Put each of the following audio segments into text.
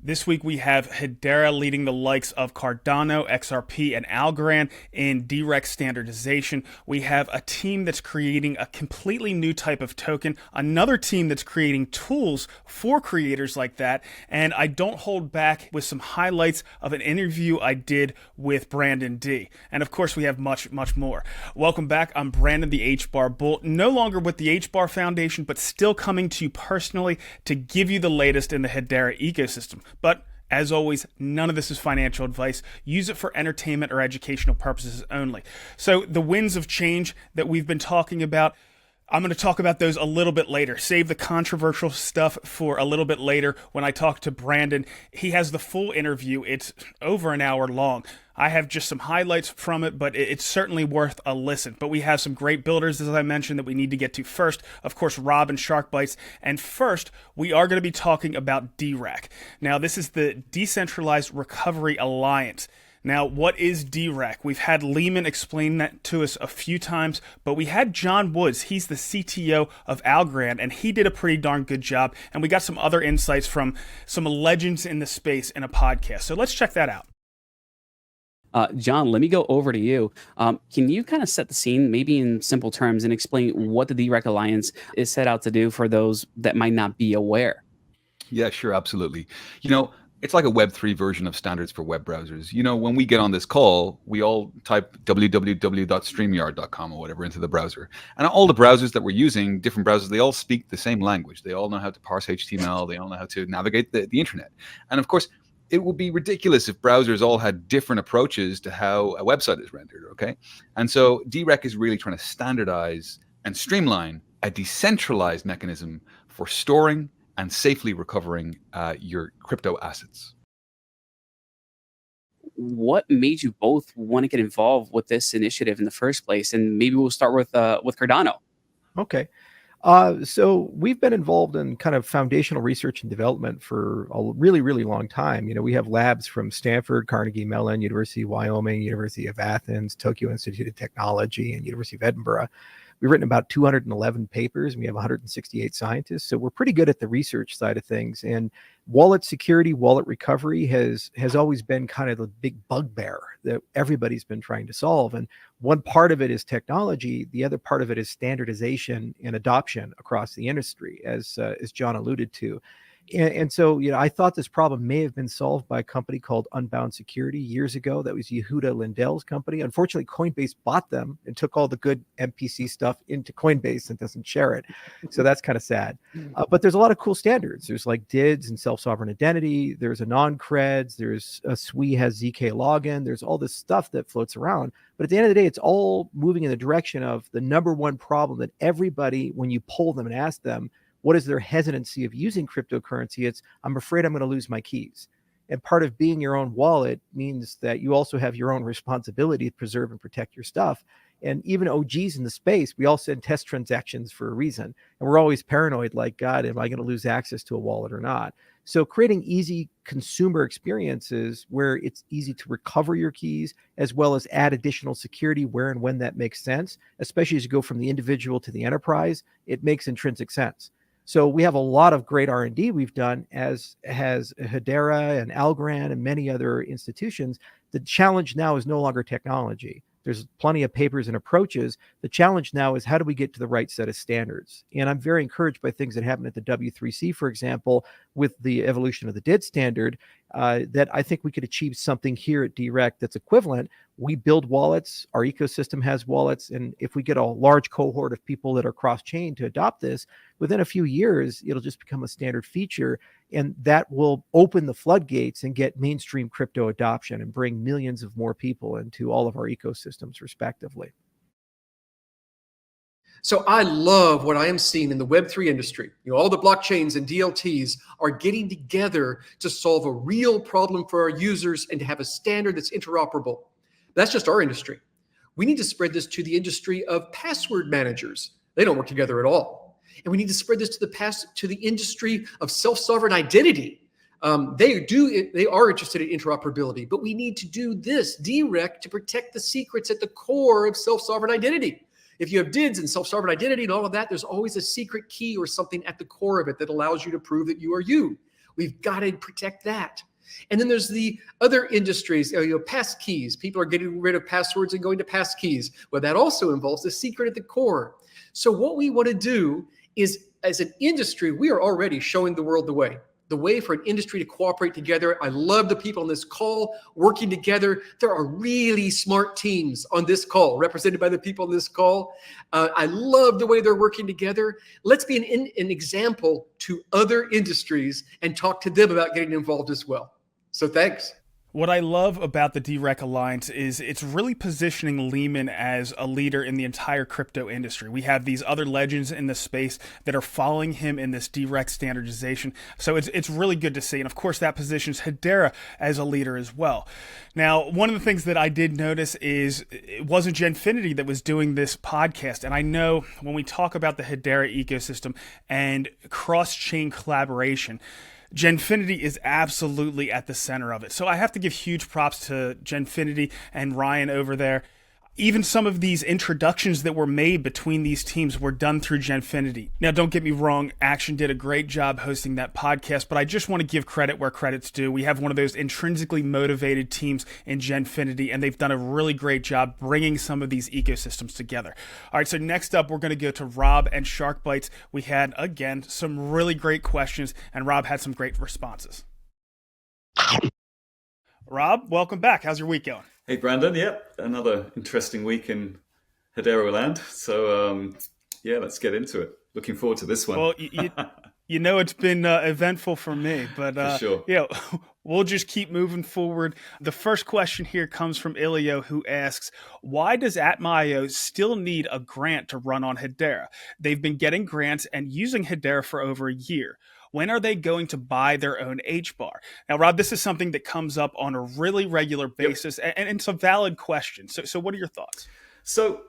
This week we have Hedera leading the likes of Cardano, XRP, and Algorand in DeRec standardization. We have a team that's creating a completely new type of token, another team that's creating tools for creators like that, and I don't hold back with some highlights of an interview I did with Brandon D. And of course we have much more. Welcome back. I'm Brandon, the HBAR Bull, no longer with the HBAR Foundation, but still coming to you personally to give you the latest in the Hedera ecosystem. But as always, none of this is financial advice. Use it for entertainment or educational purposes only. So the winds of change that we've been talking about, I'm going to talk about those a little bit later. Save the controversial stuff for a little bit later when I talk to Brandon. He has the full interview. It's over an hour long. I have just some highlights from it, but it's certainly worth a listen. But we have some great builders, as I mentioned, that we need to get to first. Of course, Rob and Shark Bites. And first, we are going to be talking about DeRec. Now, this is the Decentralized Recovery Alliance. Now, what is DeRec? We've had Lehman explain that to us a few times, but we had John Woods. He's the CTO of Algorand, and he did a pretty darn good job. And we got some other insights from some legends in the space in a podcast. So let's check that out. John, let me go over to you. Can you kind of set the scene, maybe in simple terms, and explain what the DeRec Alliance is set out to do for those that might not be aware? Yeah, sure, absolutely. It's like a Web3 version of standards for web browsers. When we get on this call, we all type www.streamyard.com or whatever into the browser. And all the browsers that we're using, different browsers, they all speak the same language. They all know how to parse HTML. They all know how to navigate the internet. And of course, it would be ridiculous if browsers all had different approaches to how a website is rendered, okay? And so DeRec is really trying to standardize and streamline a decentralized mechanism for storing and safely recovering your crypto assets. What made you both want to get involved with this initiative in the first place? And maybe we'll start with Cardano. Okay. So we've been involved in kind of foundational research and development for a really, really long time. We have labs from Stanford, Carnegie Mellon, University of Wyoming, University of Athens, Tokyo Institute of Technology, and University of Edinburgh. We've written about 211 papers, and we have 168 scientists. So we're pretty good at the research side of things. And wallet security, wallet recovery has always been kind of the big bugbear that everybody's been trying to solve. And one part of it is technology. The other part of it is standardization and adoption across the industry, as John alluded to. And so, I thought this problem may have been solved by a company called Unbound Security years ago. That was Yehuda Lindell's company. Unfortunately, Coinbase bought them and took all the good MPC stuff into Coinbase and doesn't share it. So that's kind of sad. But there's a lot of cool standards. There's like DIDs and self-sovereign identity. There's a non-creds. There's a SWI has ZK login. There's all this stuff that floats around. But at the end of the day, it's all moving in the direction of the number one problem that everybody, when you poll them and ask them, what is their hesitancy of using cryptocurrency? It's, I'm afraid I'm going to lose my keys. And part of being your own wallet means that you also have your own responsibility to preserve and protect your stuff. And even OGs in the space, we all send test transactions for a reason. And we're always paranoid, like, God, am I going to lose access to a wallet or not? So creating easy consumer experiences where it's easy to recover your keys, as well as add additional security where and when that makes sense, especially as you go from the individual to the enterprise, it makes intrinsic sense. So we have a lot of great R&D we've done, as has Hedera and Algorand and many other institutions. The challenge now is no longer technology. There's plenty of papers and approaches. The challenge now is how do we get to the right set of standards? And I'm very encouraged by things that happen at the W3C, for example, with the evolution of the DID standard, that I think we could achieve something here at DeRec that's equivalent. We build wallets, our ecosystem has wallets, and if we get a large cohort of people that are cross-chain to adopt this, within a few years, it'll just become a standard feature, and that will open the floodgates and get mainstream crypto adoption and bring millions of more people into all of our ecosystems, respectively. So I love what I am seeing in the Web3 industry. All the blockchains and DLTs are getting together to solve a real problem for our users and to have a standard that's interoperable. That's just our industry. We need to spread this to the industry of password managers. They don't work together at all. And we need to spread this to the industry of self-sovereign identity. They are interested in interoperability, but we need to do this DeRec to protect the secrets at the core of self-sovereign identity. If you have DIDs and self-sovereign identity and all of that, there's always a secret key or something at the core of it that allows you to prove that you are you. We've got to protect that. And then there's the other industries, pass keys. People are getting rid of passwords and going to pass keys. Well, that also involves the secret at the core. So what we want to do is, as an industry, we are already showing the world the way for an industry to cooperate together. I love the people on this call working together. There are really smart teams on this call, represented by the people on this call. I love the way they're working together. Let's be an example to other industries and talk to them about getting involved as well. So thanks. What I love about the DeRec Alliance is it's really positioning Lehman as a leader in the entire crypto industry. We have these other legends in the space that are following him in this DeRec standardization. So it's really good to see. And of course, that positions Hedera as a leader as well. Now, one of the things that I did notice is it wasn't Genfinity that was doing this podcast. And I know when we talk about the Hedera ecosystem and cross-chain collaboration, Genfinity is absolutely at the center of it. So I have to give huge props to Genfinity and Ryan over there. Even some of these introductions that were made between these teams were done through Genfinity. Now, don't get me wrong, Action did a great job hosting that podcast, but I just want to give credit where credit's due. We have one of those intrinsically motivated teams in Genfinity, and they've done a really great job bringing some of these ecosystems together. All right, so next up, we're going to go to Rob and Shark Bites. We had, again, some really great questions, and Rob had some great responses. Rob, welcome back. How's your week going? Hey, Brandon. Yep, another interesting week in Hedera land. So, let's get into it. Looking forward to this one. Well, you know it's been eventful for me, but for sure. Yeah, we'll just keep moving forward. The first question here comes from Ilio, who asks, why does Atma.io still need a grant to run on Hedera? They've been getting grants and using Hedera for over a year. When are they going to buy their own HBAR? Now, Rob, this is something that comes up on a really regular basis, and it's a valid question. So what are your thoughts? So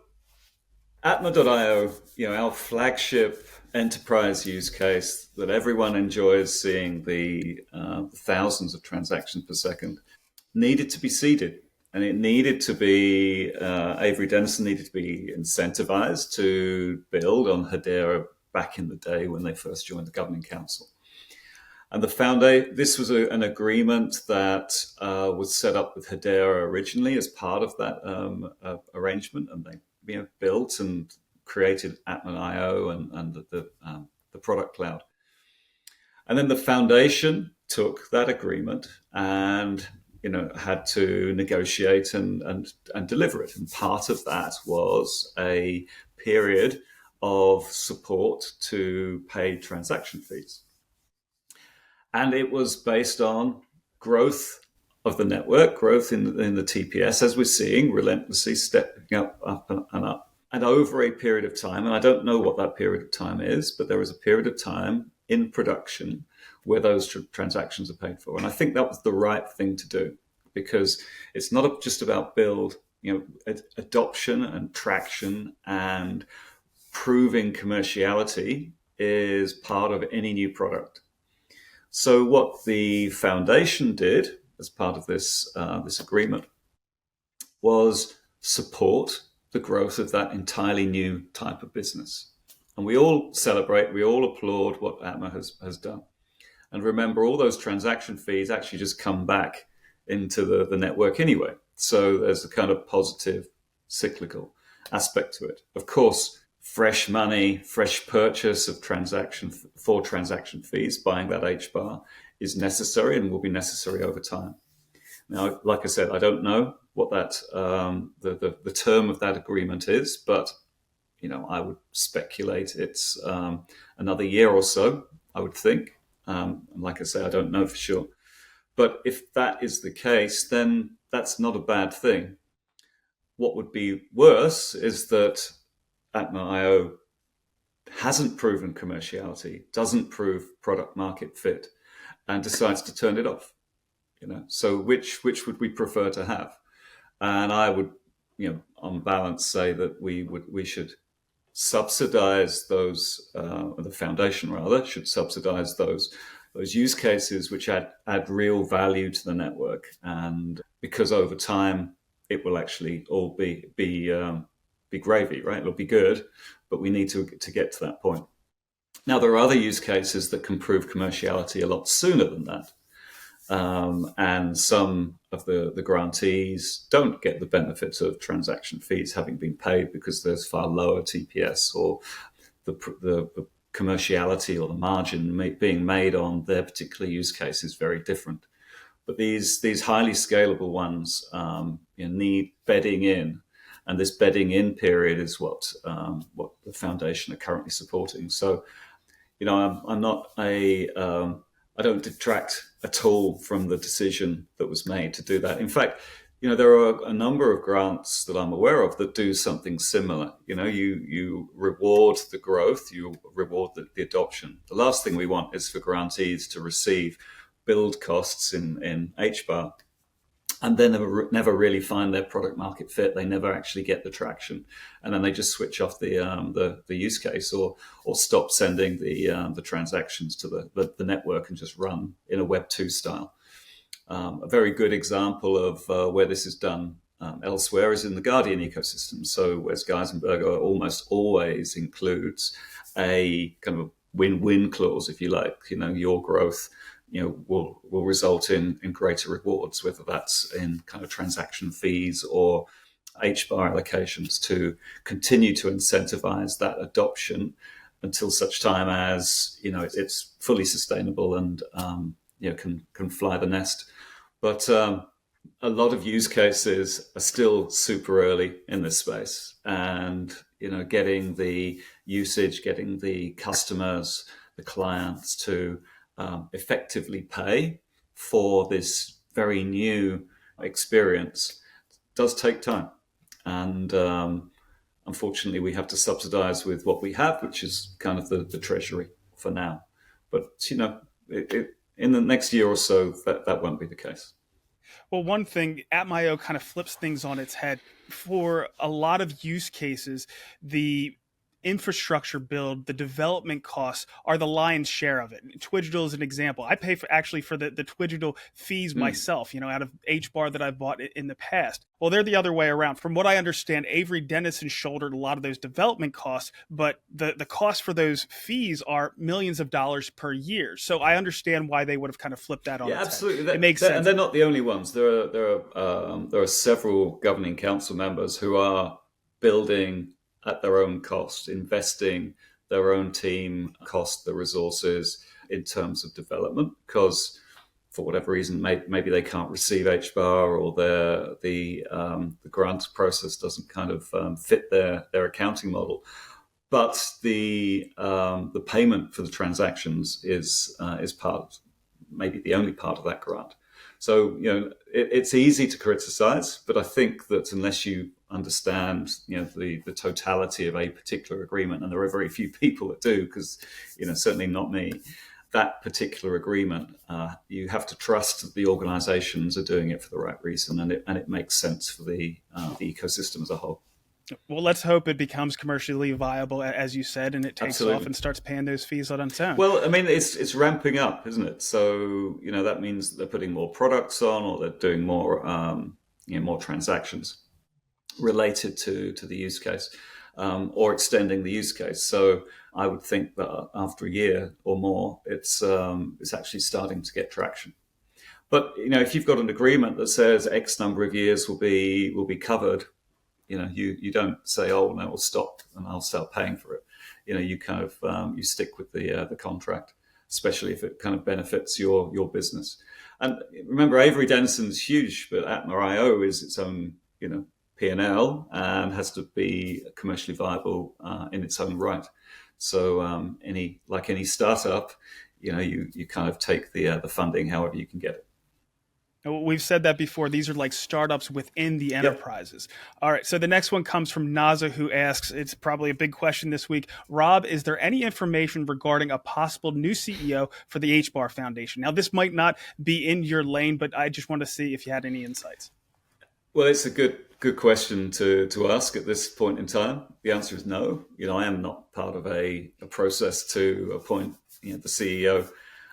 Atma.io, our flagship enterprise use case that everyone enjoys seeing the thousands of transactions per second, needed to be seeded. And it needed to be, Avery Dennison needed to be incentivized to build on Hedera back in the day when they first joined the governing council. And this was an agreement that was set up with Hedera originally as part of that arrangement, and they built and created Atma.io and the product cloud. And then the foundation took that agreement and had to negotiate and deliver it. And part of that was a period of support to paid transaction fees. And it was based on growth of the network, growth in the TPS, as we're seeing, relentlessly stepping up and up. And over a period of time, and I don't know what that period of time is, but there is a period of time in production where those transactions are paid for. And I think that was the right thing to do, because it's not just about adoption and traction, and proving commerciality is part of any new product. So what the foundation did as part of this agreement was support the growth of that entirely new type of business. And we all celebrate, we all applaud what Atma has done. And remember, all those transaction fees actually just come back into the network anyway. So there's a kind of positive cyclical aspect to it. Of course, fresh money, fresh purchase of transaction fees, buying that HBAR is necessary and will be necessary over time. Now, like I said, I don't know what that the term of that agreement is, but I would speculate it's another year or so, I would think. Like I say, I don't know for sure. But if that is the case, then that's not a bad thing. What would be worse is that Atma.io hasn't proven commerciality, doesn't prove product market fit, and decides to turn it off. So which would we prefer to have? And I would, on balance, say that we should subsidize those. The foundation rather should subsidize those use cases which add real value to the network, and because over time it will actually all be gravy, right? It'll be good, but we need to get to that point. Now, there are other use cases that can prove commerciality a lot sooner than that. And some of the grantees don't get the benefit of transaction fees having been paid because there's far lower TPS, or the commerciality or the margin being made on their particular use case is very different. But these highly scalable ones need bedding in, and this bedding in period is what the foundation are currently supporting. So, I'm not I don't detract at all from the decision that was made to do that. In fact, there are a number of grants that I'm aware of that do something similar. You reward the growth, you reward the adoption. The last thing we want is for grantees to receive build costs in HBAR and then never really find their product market fit. They never actually get the traction, and then they just switch off the use case or stop sending the transactions to the network and just run in a Web 2 style. A very good example of where this is done elsewhere is in the Guardian ecosystem. So Wes Geisenberger almost always includes a kind of win-win clause, if you like. Your growth will result in greater rewards, whether that's in kind of transaction fees or HBAR allocations, to continue to incentivize that adoption until such time as it's fully sustainable and can fly the nest. But a lot of use cases are still super early in this space, and getting the usage, getting the customers, the clients to effectively pay for this very new experience does take time. And unfortunately, we have to subsidize with what we have, which is kind of the treasury for now. But, in the next year or so, that won't be the case. Well, one thing, Atmio kind of flips things on its head. For a lot of use cases, the infrastructure build, the development costs are the lion's share of it. Twigital is an example. I pay for the Twigital fees myself, out of HBAR that I've bought in the past. Well, they're the other way around. From what I understand, Avery Dennison shouldered a lot of those development costs, but the cost for those fees are millions of dollars per year. So I understand why they would have kind of flipped that on its absolutely. head. It makes sense. And they're not the only ones. There are several governing council members who are building at their own cost, investing their own team cost, the resources in terms of development, because for whatever reason, maybe they can't receive HBAR, or the grant process doesn't kind of fit their accounting model. But the payment for the transactions is part, maybe the only part of that grant. So it's easy to criticize, but I think that unless you understand the totality of a particular agreement, and there are very few people that do, because certainly not me, that particular agreement, you have to trust that the organizations are doing it for the right reason, and it makes sense for the ecosystem as a whole. Well, let's hope it becomes commercially viable, as you said, and it takes off and starts paying those fees on its own. Well, I mean, it's ramping up, isn't it? So that means that they're putting more products on, or they're doing more more transactions related to the use case, or extending the use case. So I would think that after a year or more, it's actually starting to get traction. But if you've got an agreement that says X number of years will be covered, you don't say, oh no, we'll stop and I'll start paying for it. You kind of you stick with the contract, especially if it kind of benefits your business. And remember, Avery Dennison's huge, but Atma.io is its own P&L and has to be commercially viable in its own right. So any startup, you kind of take the funding however you can get it. We've said that before. These are like startups within the enterprises. Yep. All right. So the next one comes from Naza, who asks, it's probably a big question this week. Rob, is there any information regarding a possible new CEO for the HBAR Foundation? Now, this might not be in your lane, but I just want to see if you had any insights. Well, it's a good question to ask at this point in time. The answer is no. I am not part of a process to appoint the CEO,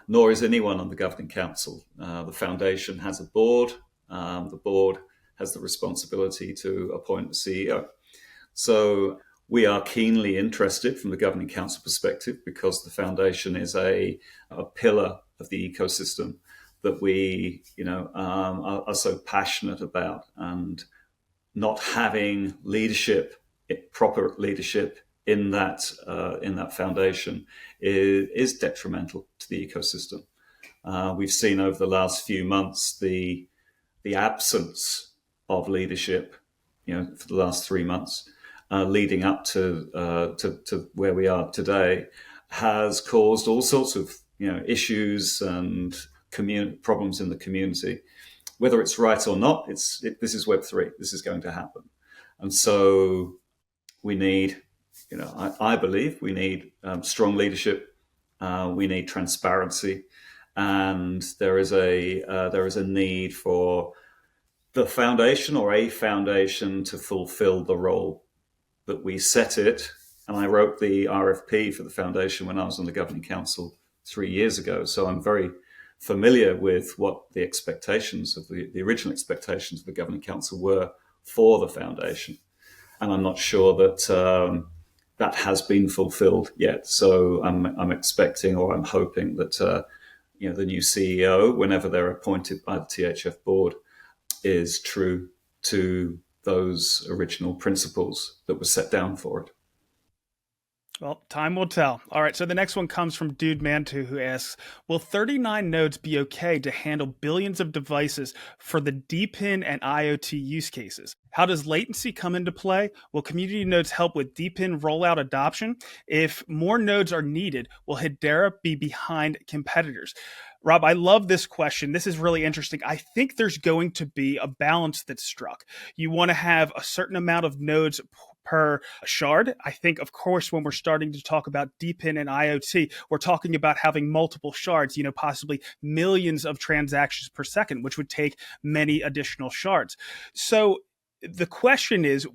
nor is anyone on the governing council. The foundation has a board. The board has the responsibility to appoint the CEO. So We are keenly interested from the Governing Council perspective because the foundation is a pillar of the ecosystem that we, are so passionate about, and not having proper leadership in that foundation is detrimental to the ecosystem. We've seen over the last few months the absence of leadership, for the last 3 months, leading up to where we are today, has caused all sorts of issues and problems in the community. Whether it's right or not, this is Web3. This is going to happen, and so we need, I believe we need strong leadership. We need transparency, and there is a need for the foundation or a foundation to fulfill the role that we set it. And I wrote the RFP for the foundation when I was on the Governing Council 3 years ago. So I'm very familiar with what the expectations of the original expectations of the Governing Council were for the foundation. And I'm not sure that that has been fulfilled yet. So I'm expecting, or I'm hoping that the new CEO, whenever they're appointed by the THF board, is true to those original principles that were set down for it. Well, time will tell. All right, so the next one comes from Dude Mantu, who asks, will 39 nodes be okay to handle billions of devices for the DPIN and IoT use cases? How does latency come into play? Will community nodes help with DPIN rollout adoption? If more nodes are needed, will Hedera be behind competitors? Rob, I love this question. This is really interesting. I think there's going to be a balance that's struck. You want to have a certain amount of nodes per shard. I think, of course, when we're starting to talk about DPIN and IoT, we're talking about having multiple shards, possibly millions of transactions per second, which would take many additional shards. So the question is,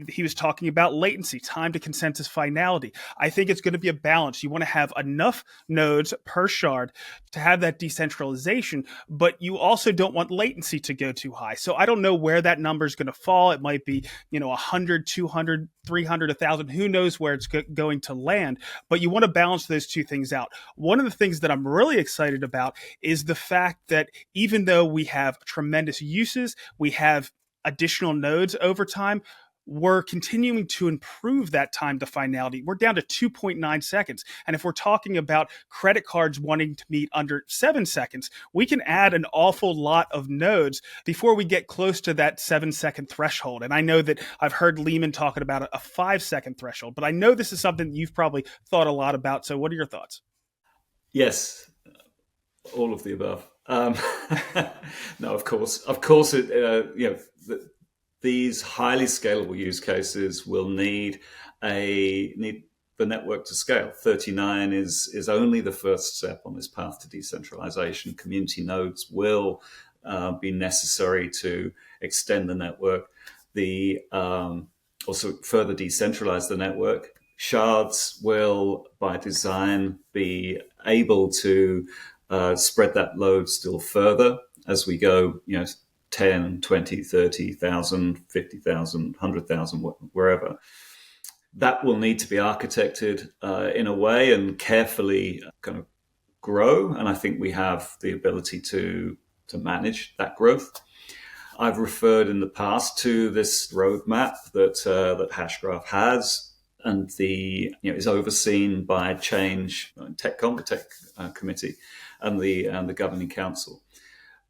he was talking about latency, time to consensus finality. I think it's going to be a balance. You want to have enough nodes per shard to have that decentralization, but you also don't want latency to go too high. So I don't know where that number is going to fall. It might be, 100, 200, 300, 1,000. Who knows where it's going to land? But you want to balance those two things out. One of the things that I'm really excited about is the fact that even though we have tremendous uses, we have additional nodes over time, we're continuing to improve that time to finality. We're down to 2.9 seconds. And if we're talking about credit cards wanting to meet under 7 seconds, we can add an awful lot of nodes before we get close to that 7-second threshold. And I know that I've heard Lehman talking about a 5-second threshold, but I know this is something you've probably thought a lot about. So what are your thoughts? Yes, all of the above. No, of course, these highly scalable use cases will need the network to scale. 39 is only the first step on this path to decentralization. Community nodes will be necessary to extend the network, also further decentralize the network. Shards will, by design, be able to spread that load still further as we go, 10, 20, 30,000, 50,000, 100,000, wherever. That will need to be architected in a way and carefully kind of grow. And I think we have the ability to manage that growth. I've referred in the past to this roadmap that Hashgraph has, and is overseen by Change TechCom, the Tech Committee, and the Governing Council.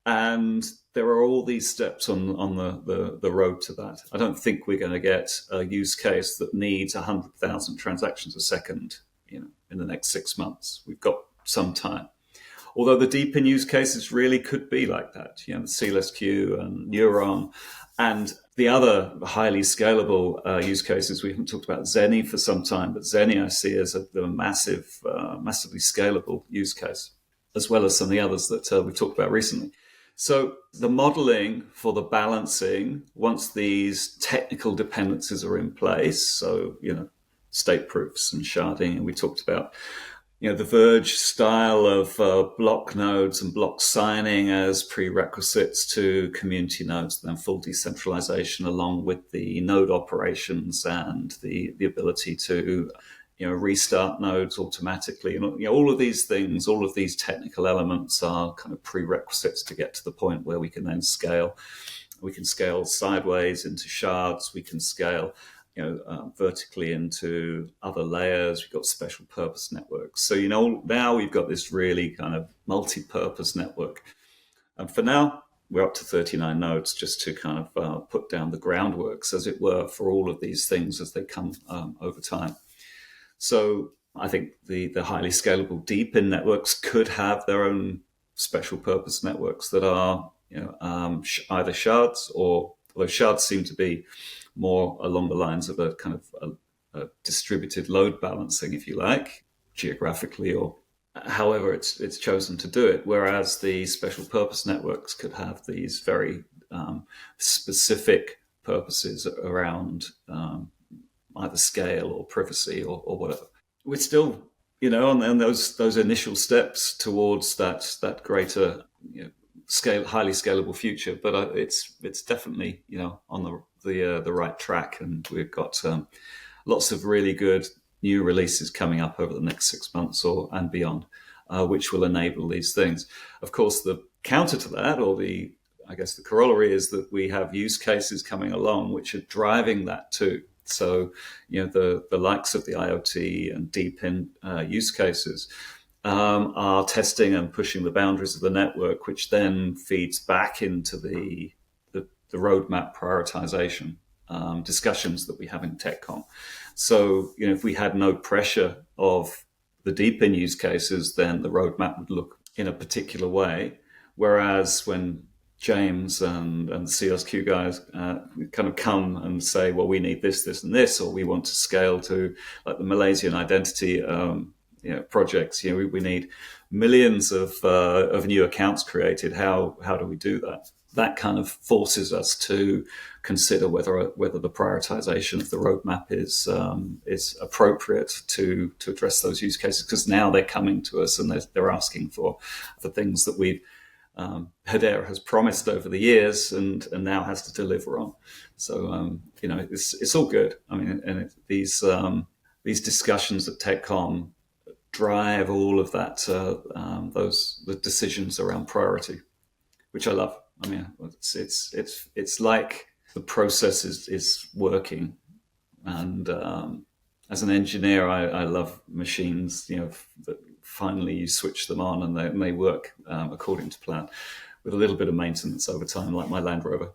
And there are all these steps on the road to that. I don't think we're going to get a use case that needs 100,000 transactions a second, in the next 6 months. We've got some time. Although the DPIN use cases really could be like that, the CLSQ and Neuron, and the other highly scalable use cases. We haven't talked about Zenny for some time, but Zenny I see as a massively scalable use case, as well as some of the others that we've talked about recently. So the modeling for the balancing, once these technical dependencies are in place, so, state proofs and sharding, and we talked about, the Verge style of block nodes and block signing as prerequisites to community nodes, then full decentralization along with the node operations and the ability to restart nodes automatically. And all of these things, all of these technical elements are kind of prerequisites to get to the point where we can then scale. We can scale sideways into shards. We can scale vertically into other layers. We've got special purpose networks. So, now we've got this really kind of multi-purpose network. And for now, we're up to 39 nodes just to kind of put down the groundworks, as it were, for all of these things as they come over time. So I think the highly scalable deep-in networks could have their own special purpose networks that are either shards, or although shards seem to be more along the lines of a kind of a distributed load balancing, if you like, geographically, or however it's chosen to do it. Whereas the special purpose networks could have these very specific purposes around either scale or privacy or whatever. We're still, on those initial steps towards that greater scale, highly scalable future. But it's definitely on the right track, and we've got lots of really good new releases coming up over the next 6 months and beyond, which will enable these things. Of course, the counter to that, or the corollary, is that we have use cases coming along which are driving that too. So, the likes of the IoT and deep-in use cases are testing and pushing the boundaries of the network, which then feeds back into the roadmap prioritization discussions that we have in TechCom. So, if we had no pressure of the deep-in use cases, then the roadmap would look in a particular way. Whereas when James and the CSQ guys kind of come and say, well, we need this, this, and this, or we want to scale to like the Malaysian identity projects. We need millions of new accounts created. How do we do that? That kind of forces us to consider whether the prioritization of the roadmap is appropriate to address those use cases, because now they're coming to us and they're asking for the things that we've Hedera has promised over the years and now has to deliver on. So it's all good. I mean, and these discussions at TechCom drive all of that, the decisions around priority, which I love. I mean, it's like the process is working, and as an engineer, I love machines. That finally you switch them on and they work according to plan, with a little bit of maintenance over time, like my Land Rover.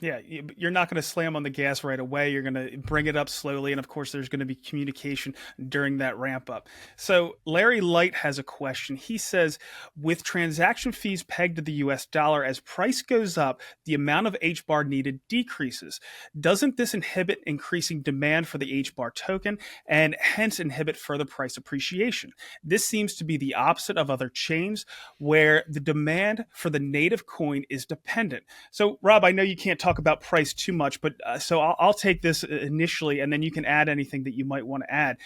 Yeah, you're not going to slam on the gas right away. You're going to bring it up slowly. And of course, there's going to be communication during that ramp up. So Larry Light has a question. He says, with transaction fees pegged to the US dollar, as price goes up, the amount of HBAR needed decreases. Doesn't this inhibit increasing demand for the HBAR token and hence inhibit further price appreciation? This seems to be the opposite of other chains where the demand for the native coin is dependent. So Rob, I know you can't talk about price too much, but so I'll take this initially, and then you can add anything that you might want to add.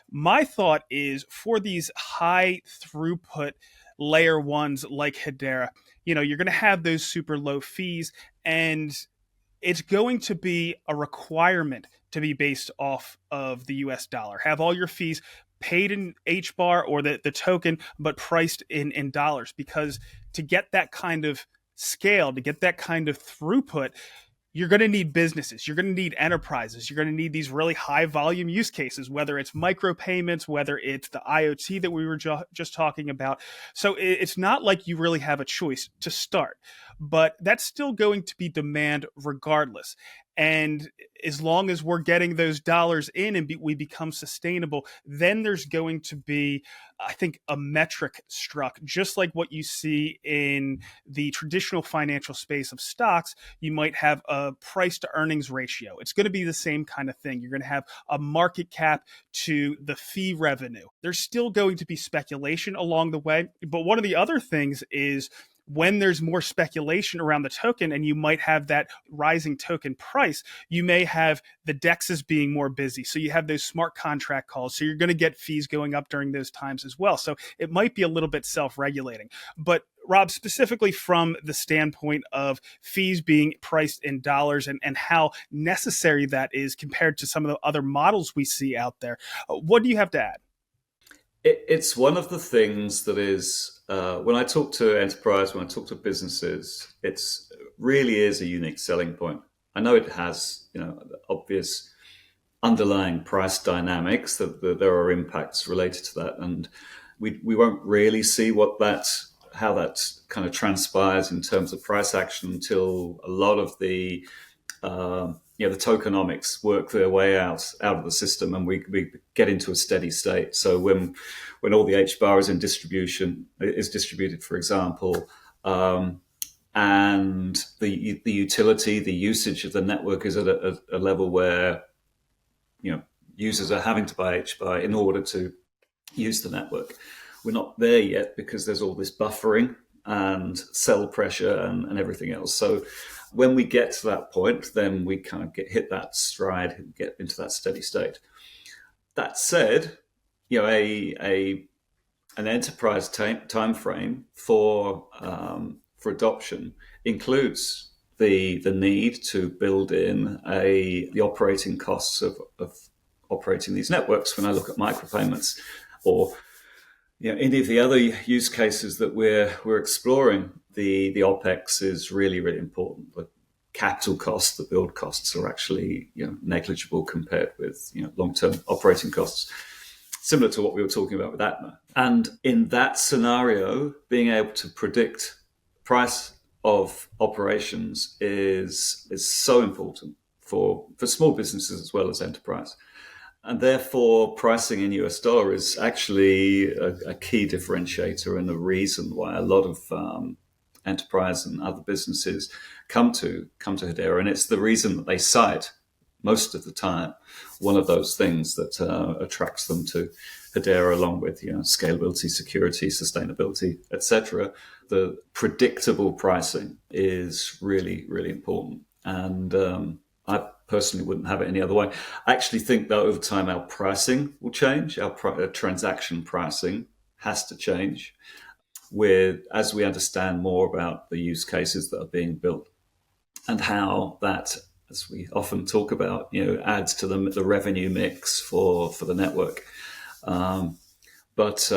My thought is, for these high throughput layer ones like Hedera, you're going to have those super low fees, and it's going to be a requirement to be based off of the US dollar. Have all your fees paid in HBAR or the token, but priced in dollars, because to get that kind of scale, to get that kind of throughput, you're going to need businesses, you're going to need enterprises, you're going to need these really high volume use cases, whether it's micropayments, whether it's the IoT that we were just talking about. So it's not like you really have a choice to start, but that's still going to be demand regardless. And as long as we're getting those dollars in and we become sustainable, then there's going to be, I think, a metric struck, just like what you see in the traditional financial space of stocks. You might have a price to earnings ratio. It's going to be the same kind of thing. You're going to have a market cap to the fee revenue. There's still going to be speculation along the way. But one of the other things is, when there's more speculation around the token and you might have that rising token price, you may have the DEXs being more busy. So you have those smart contract calls. So you're going to get fees going up during those times as well. So it might be a little bit self-regulating. But Rob, specifically from the standpoint of fees being priced in dollars and how necessary that is compared to some of the other models we see out there, what do you have to add? It's one of the things that is, when I talk to enterprise, when I talk to businesses, it's really is a unique selling point. I know it has, obvious underlying price dynamics, that there are impacts related to that. And we won't really see how that kind of transpires in terms of price action until a lot of the the tokenomics work their way out of the system, and we get into a steady state. So when all the HBAR is distributed, for example, and the utility, the usage of the network is at a level where users are having to buy HBAR in order to use the network. We're not there yet because there's all this buffering and sell pressure and everything else. So when we get to that point, then we kind of hit that stride and get into that steady state. That said, an enterprise time frame for adoption includes the need to build in the operating costs of operating these networks. When I look at micropayments or any of the other use cases that we're exploring, the OpEx is really, really important. The capital costs, the build costs are actually negligible compared with long-term operating costs, similar to what we were talking about with Atma. And in that scenario, being able to predict price of operations is so important for small businesses as well as enterprise. And therefore, pricing in US dollar is actually a key differentiator and a reason why a lot of enterprise and other businesses come to Hedera. And it's the reason that they cite most of the time one of those things that attracts them to Hedera, along with scalability, security, sustainability, etc. The predictable pricing is really, really important. And I personally wouldn't have it any other way. I actually think that over time our pricing will change. Our transaction pricing has to change as we understand more about the use cases that are being built and how that, as we often talk about, adds to the revenue mix for the network. But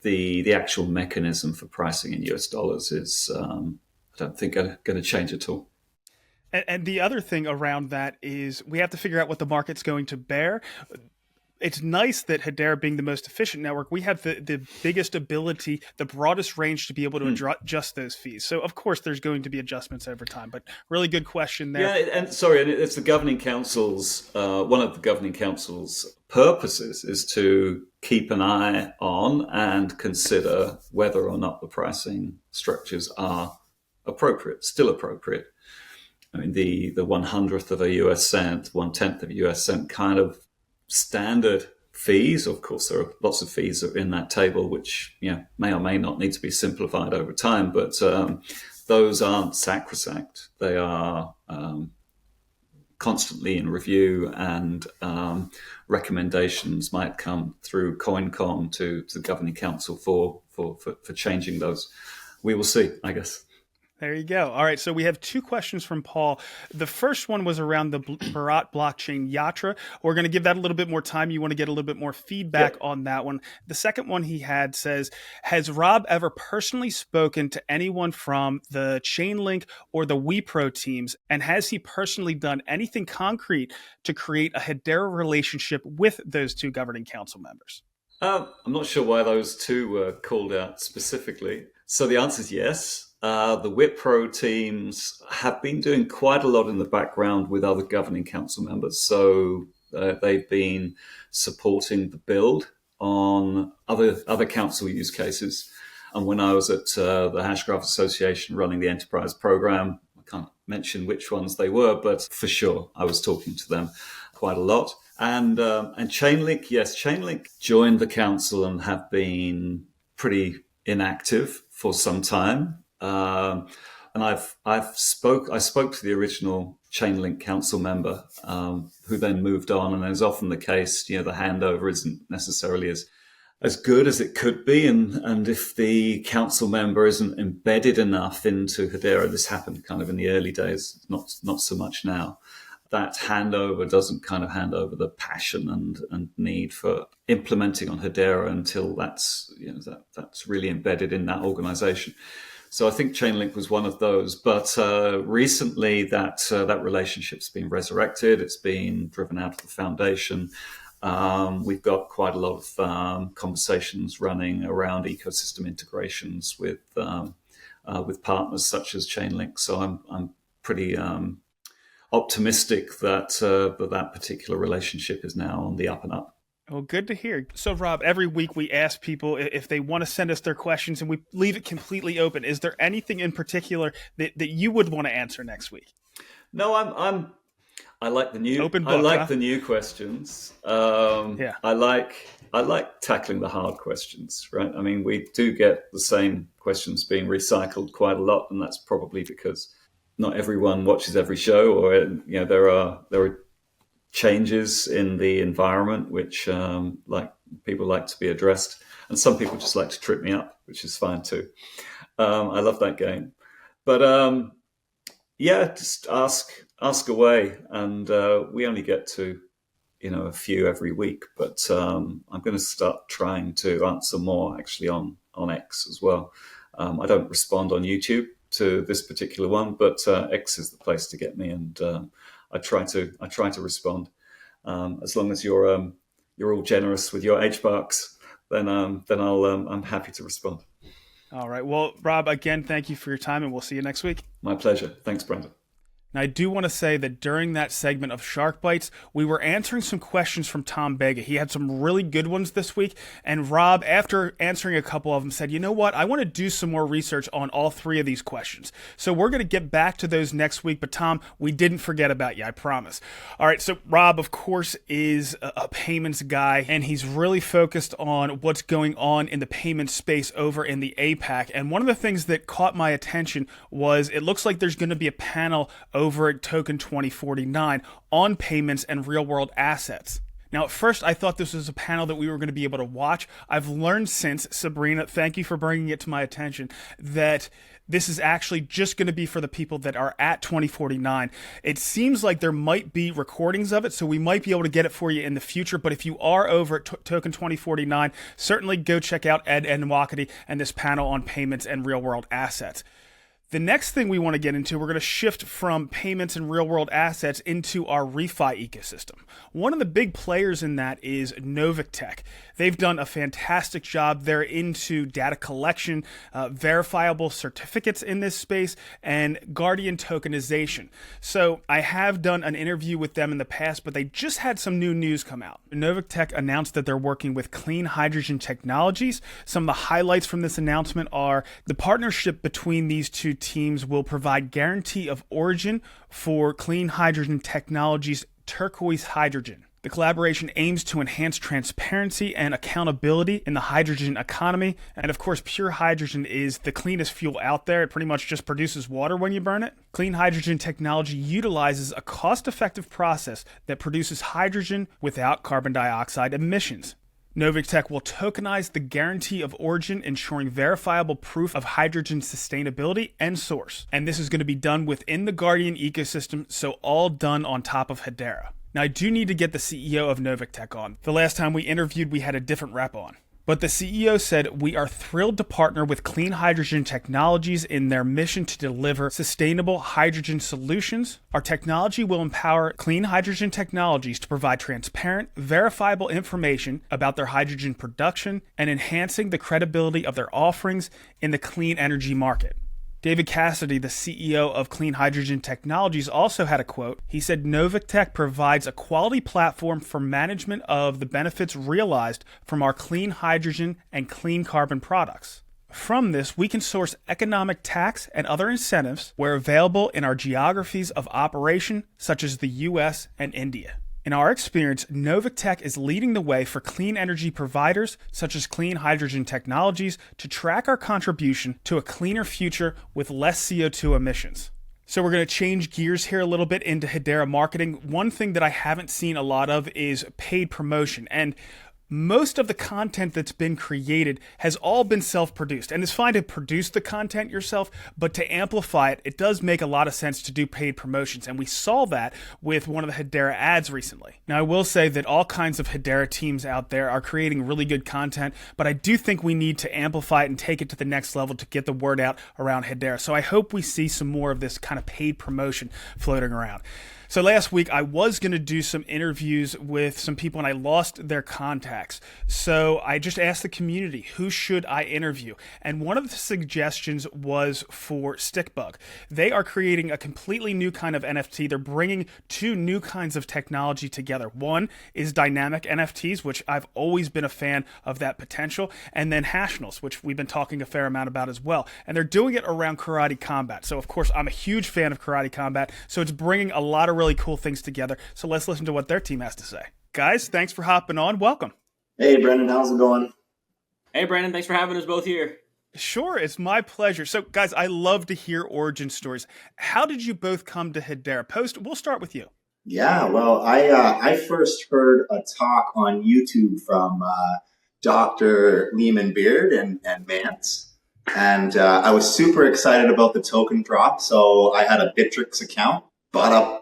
the actual mechanism for pricing in US dollars is, I don't think, going to change at all. And the other thing around that is we have to figure out what the market's going to bear. It's nice that Hedera, being the most efficient network, we have the biggest ability, the broadest range to be able to adjust those fees. So, of course, there's going to be adjustments over time, but really good question there. Yeah, and it's the governing council's, one of the governing council's purposes is to keep an eye on and consider whether or not the pricing structures are still appropriate. I mean, the 1/100th of a US cent, 1/10th of a US cent kind of standard fees. Of course, there are lots of fees in that table, which may or may not need to be simplified over time, but those aren't sacrosanct. They are constantly in review, and recommendations might come through CoinCom to the governing council for changing those. We will see, I guess. There you go. All right, so we have two questions from Paul. The first one was around the Bharat blockchain Yatra. We're going to give that a little bit more time. You want to get a little bit more feedback on that one. The second one he had says, has Rob ever personally spoken to anyone from the Chainlink or the WePro teams? And has he personally done anything concrete to create a Hedera relationship with those two governing council members? I'm not sure why those two were called out specifically. So the answer is yes. The WIPRO teams have been doing quite a lot in the background with other governing council members. So they've been supporting the build on other council use cases. And when I was at the Hashgraph Association running the enterprise program, I can't mention which ones they were, but for sure I was talking to them quite a lot. And Chainlink, yes, Chainlink joined the council and have been pretty inactive for some time. And I spoke to the original Chainlink council member, who then moved on. And as often the case, the handover isn't necessarily as good as it could be. And if the council member isn't embedded enough into Hedera, this happened kind of in the early days, not so much now. That handover doesn't kind of hand over the passion and need for implementing on Hedera until that's really embedded in that organization. So I think Chainlink was one of those, but recently that relationship's been resurrected. It's been driven out of the foundation. We've got quite a lot of conversations running around ecosystem integrations with partners such as Chainlink. So I'm pretty optimistic that that particular relationship is now on the up and up. Well, good to hear. So, Rob, every week we ask people if they want to send us their questions, and we leave it completely open. Is there anything in particular that you would want to answer next week? No, I like the new open book, I like the new questions. Yeah. I like tackling the hard questions, right? I mean, we do get the same questions being recycled quite a lot, and that's probably because not everyone watches every show, or there are changes in the environment which people like to be addressed, and some people just like to trip me up, which is fine too. I love that game, but just ask away, and we only get to a few every week, but I'm going to start trying to answer more actually on X as well. I don't respond on YouTube to this particular one, but X is the place to get me, and I try to respond. As long as you're all generous with your HBARs, then I'm happy to respond. All right. Well, Rob, again, thank you for your time, and we'll see you next week. My pleasure. Thanks, Brandon. Now, I do want to say that during that segment of Shark Bites, we were answering some questions from Tom Bega. He had some really good ones this week, and Rob, after answering a couple of them, said, you know what, I want to do some more research on all three of these questions. So we're going to get back to those next week, but Tom, we didn't forget about you, I promise. All right, so Rob, of course, is a payments guy, and he's really focused on what's going on in the payment space over in the APAC. And one of the things that caught my attention was it looks like there's going to be a panel over at Token 2049 on payments and real-world assets. Now, at first, I thought this was a panel that we were going to be able to watch. I've learned since, Sabrina, thank you for bringing it to my attention, that this is actually just going to be for the people that are at 2049. It seems like there might be recordings of it, so we might be able to get it for you in the future. But if you are over at Token 2049, certainly go check out Ed Nwakati and this panel on payments and real-world assets. The next thing we want to get into, we're going to shift from payments and real-world assets into our refi ecosystem. One of the big players in that is NoviqTech. They've done a fantastic job. They're into data collection, verifiable certificates in this space, and Guardian tokenization. So I have done an interview with them in the past, but they just had some new news come out. NoviqTech announced that they're working with Clean Hydrogen Technologies. Some of the highlights from this announcement are the partnership between these two teams will provide guarantee of origin for Clean Hydrogen Technologies' turquoise hydrogen. The collaboration aims to enhance transparency and accountability in the hydrogen economy. And of course, pure hydrogen is the cleanest fuel out there. It pretty much just produces water when you burn it. Clean hydrogen technology utilizes a cost-effective process that produces hydrogen without carbon dioxide emissions. NoviqTech will tokenize the guarantee of origin, ensuring verifiable proof of hydrogen sustainability and source. And this is going to be done within the Guardian ecosystem, so all done on top of Hedera. Now, I do need to get the CEO of NoviqTech on. The last time we interviewed, we had a different rep on. But the CEO said, we are thrilled to partner with Clean Hydrogen Technologies in their mission to deliver sustainable hydrogen solutions. Our technology will empower Clean Hydrogen Technologies to provide transparent, verifiable information about their hydrogen production and enhancing the credibility of their offerings in the clean energy market. David Cassidy, the CEO of Clean Hydrogen Technologies, also had a quote. He said, NoviqTech provides a quality platform for management of the benefits realized from our clean hydrogen and clean carbon products. From this, we can source economic tax and other incentives where available in our geographies of operation, such as the US and India. In our experience, NoviqTech is leading the way for clean energy providers, such as clean hydrogen technologies, to track our contribution to a cleaner future with less CO2 emissions. So we're going to change gears here a little bit into Hedera marketing. One thing that I haven't seen a lot of is paid promotion. And most of the content that's been created has all been self-produced. And it's fine to produce the content yourself, but to amplify it, it does make a lot of sense to do paid promotions. And we saw that with one of the Hedera ads recently. Now, I will say that all kinds of Hedera teams out there are creating really good content, but I do think we need to amplify it and take it to the next level to get the word out around Hedera. So I hope we see some more of this kind of paid promotion floating around. So last week, I was going to do some interviews with some people, and I lost their contacts. So I just asked the community, who should I interview? And one of the suggestions was for Stickbug. They are creating a completely new kind of NFT. They're bringing two new kinds of technology together. One is dynamic NFTs, which I've always been a fan of that potential, and then Hashnals, which we've been talking a fair amount about as well. And they're doing it around karate combat. So, of course, I'm a huge fan of karate combat, so it's bringing a lot of really cool things together. So let's listen to what their team has to say. Guys, thanks for hopping on. Welcome. Hey, Brendan, how's it going? Hey, Brandon, thanks for having us both here. Sure, it's my pleasure. So, guys, I love to hear origin stories. How did you both come to Hedera? Post, we'll start with you. Yeah, well, I first heard a talk on YouTube from Dr. Lehman Beard and Mance. And I was super excited about the token drop. So I had a Bittrex account, bought up,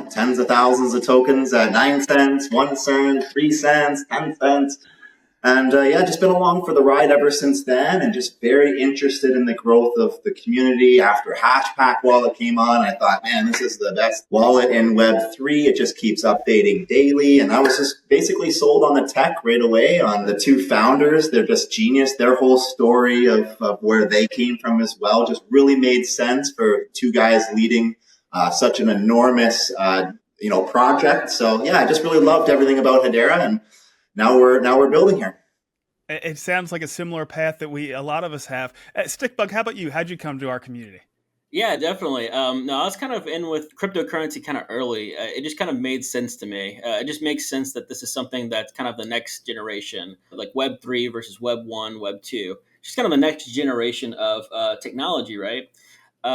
tens of thousands of tokens at 9 cents, 1 cent, 3 cents, 10 cents. And just been along for the ride ever since then, and just very interested in the growth of the community. After Hashpack wallet came on, I thought, man, this is the best wallet in Web3. It just keeps updating daily. And I was just basically sold on the tech right away, on the two founders. They're just genius. Their whole story of where they came from as well just really made sense for two guys leading such an enormous project. So yeah, I just really loved everything about Hedera, and now we're building here. It sounds like a similar path that a lot of us have. Stickbug, how about you? How'd you come to our community? Yeah, definitely. No, I was kind of in with cryptocurrency kind of early. It just kind of made sense to me. It just makes sense that this is something that's kind of the next generation, like Web3 versus Web 1, Web 2. Just kind of the next generation of technology, right?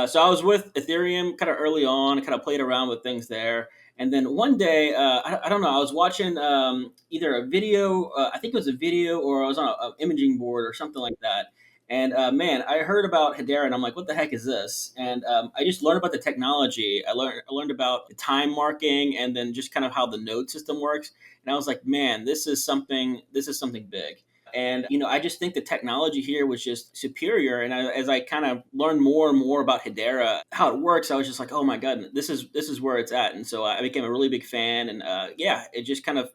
So I was with Ethereum kind of early on, kind of played around with things there. And then one day, I don't know, I was watching either a video, I think it was a video, or I was on an imaging board or something like that. And man, I heard about Hedera, and I'm like, what the heck is this? And I just learned about the technology. I learned about the time marking, and then just kind of how the node system works. And I was like, man, this is something big. And, I just think the technology here was just superior. And as I kind of learned more and more about Hedera, how it works, I was just like, oh my God, this is where it's at. And so I became a really big fan. And it just kind of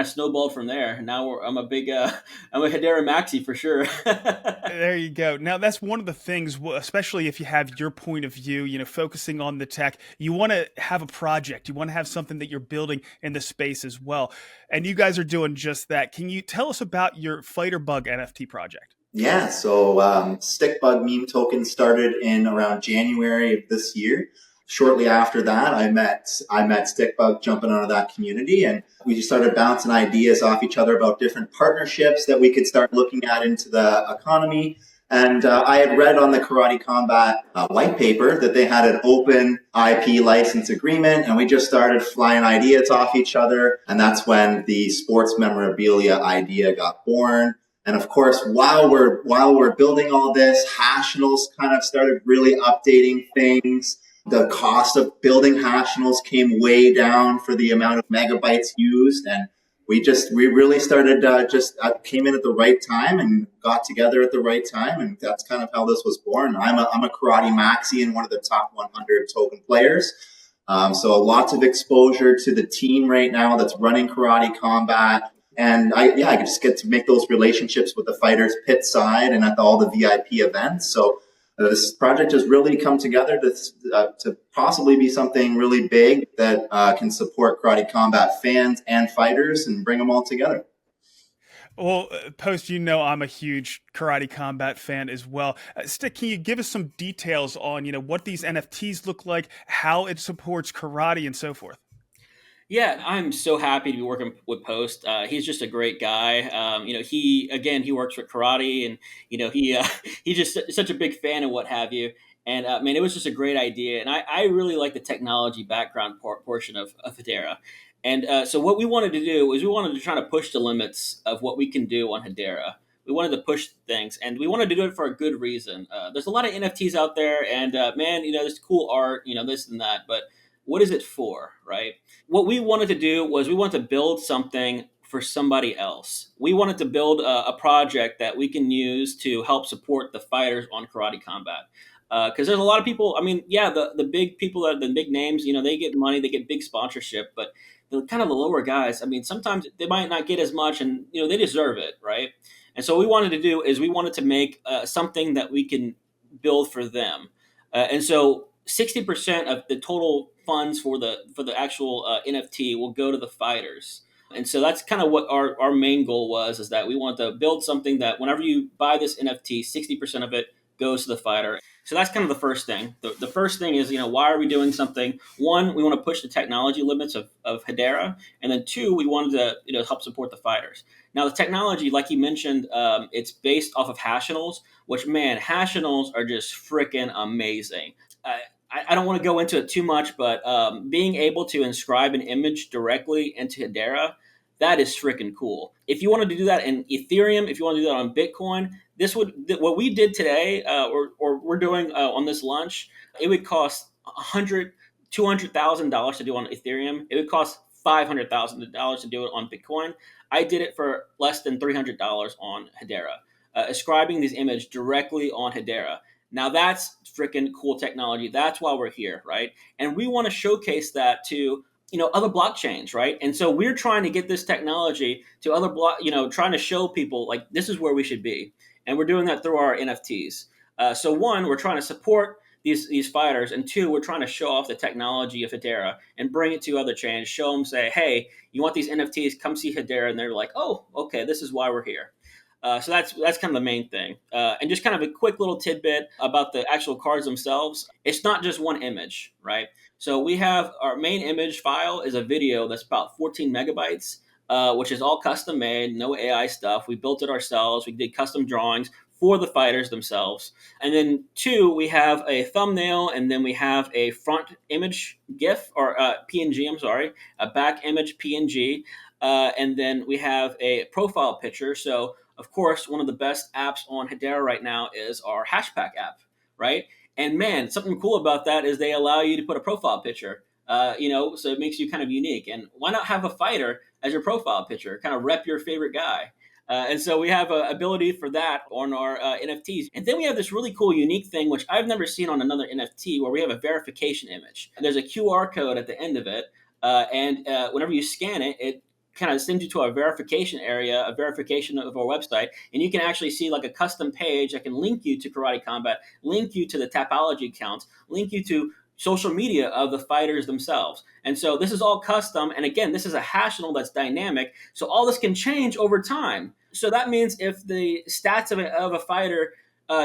snowballed from there. Now I'm a Hedera maxi for sure. There you go. Now that's one of the things, especially if you have your point of view, focusing on the tech, you want to have a project, you want to have something that you're building in the space as well. And you guys are doing just that. Can you tell us about your Fighterbug NFT project? Yeah, so Stickbug meme token started in around January of this year. Shortly after that, I met Stickbug jumping out of that community, and we just started bouncing ideas off each other about different partnerships that we could start looking at into the economy. And I had read on the Karate Combat white paper that they had an open IP license agreement, and we just started flying ideas off each other. And that's when the sports memorabilia idea got born. And of course, while we're building all this, Hashnals kind of started really updating things. The cost of building Hashnals came way down for the amount of megabytes used, and we really started came in at the right time and got together at the right time, and that's kind of how this was born. I'm a karate maxi and one of the top 100 token players, so lots of exposure to the team right now that's running Karate Combat, and I just get to make those relationships with the fighters pit side and at all the VIP events. So this project has really come together to possibly be something really big that can support Karate Combat fans and fighters and bring them all together. Well, Post, I'm a huge Karate Combat fan as well. Stick, can you give us some details on, what these NFTs look like, how it supports karate, and so forth? Yeah, I'm so happy to be working with Post. He's just a great guy. He works with karate, and he's just such a big fan and what have you. And man, it was just a great idea, and I really like the technology background portion of Hedera. And so what we wanted to do is we wanted to try to push the limits of what we can do on Hedera. We wanted to push things, and we wanted to do it for a good reason. There's a lot of NFTs out there, and man, there's cool art, this and that, but what is it for, right? What we wanted to do was we wanted to build something for somebody else. We wanted to build a project that we can use to help support the fighters on karate combat. Because there's a lot of people. I mean, yeah, the big people, that the big names, they get money, they get big sponsorship, but the kind of the lower guys, I mean, sometimes they might not get as much, and they deserve it, right? And so what we wanted to do is we wanted to make something that we can build for them, and so 60% of the total funds for the actual NFT will go to the fighters. And so that's kind of what our main goal was, is that we want to build something that whenever you buy this NFT, 60% of it goes to the fighter. So that's kind of the first thing. The first thing is, why are we doing something? One, we want to push the technology limits of Hedera. And then two, we wanted to help support the fighters. Now, the technology, like you mentioned, it's based off of Hashinals, which, man, Hashinals are just freaking amazing. I don't want to go into it too much, but being able to inscribe an image directly into Hedera, that is freaking cool. If you wanted to do that in Ethereum, if you want to do that on Bitcoin, what we did today, or we're doing on this launch, it would cost $200,000 to do on Ethereum. It would cost $500,000 to do it on Bitcoin. I did it for less than $300 on Hedera, ascribing these images directly on Hedera. Now that's freaking cool technology. That's why we're here, right? And we want to showcase that to other blockchains, right? And so we're trying to get this technology to other trying to show people like this is where we should be, and we're doing that through our NFTs. So one, we're trying to support these fighters, and two, we're trying to show off the technology of Hedera and bring it to other chains. Show them, say, hey, you want these NFTs? Come see Hedera, and they're like, oh, okay, this is why we're here. So that's kind of the main thing. And just kind of a quick little tidbit about the actual cards themselves. It's not just one image, right? So we have our main image file is a video that's about 14 megabytes, which is all custom made, no AI stuff. We built it ourselves. We did custom drawings for the fighters themselves. And then two, we have a thumbnail, and then we have a front image GIF, or PNG, I'm sorry, a back image PNG. And then we have a profile picture. So of course, one of the best apps on Hedera right now is our Hashpack app, right? And man, something cool about that is they allow you to put a profile picture, so it makes you kind of unique. And why not have a fighter as your profile picture, kind of rep your favorite guy? And so we have an ability for that on our NFTs. And then we have this really cool, unique thing, which I've never seen on another NFT, where we have a verification image. And there's a QR code at the end of it. And whenever you scan it, it kind of sends you to our verification area, a verification of our website, and you can actually see like a custom page that can link you to Karate Combat, link you to the Tapology accounts, link you to social media of the fighters themselves. And so this is all custom. And again, this is a Hashinal that's dynamic. So all this can change over time. So that means if the stats of a fighter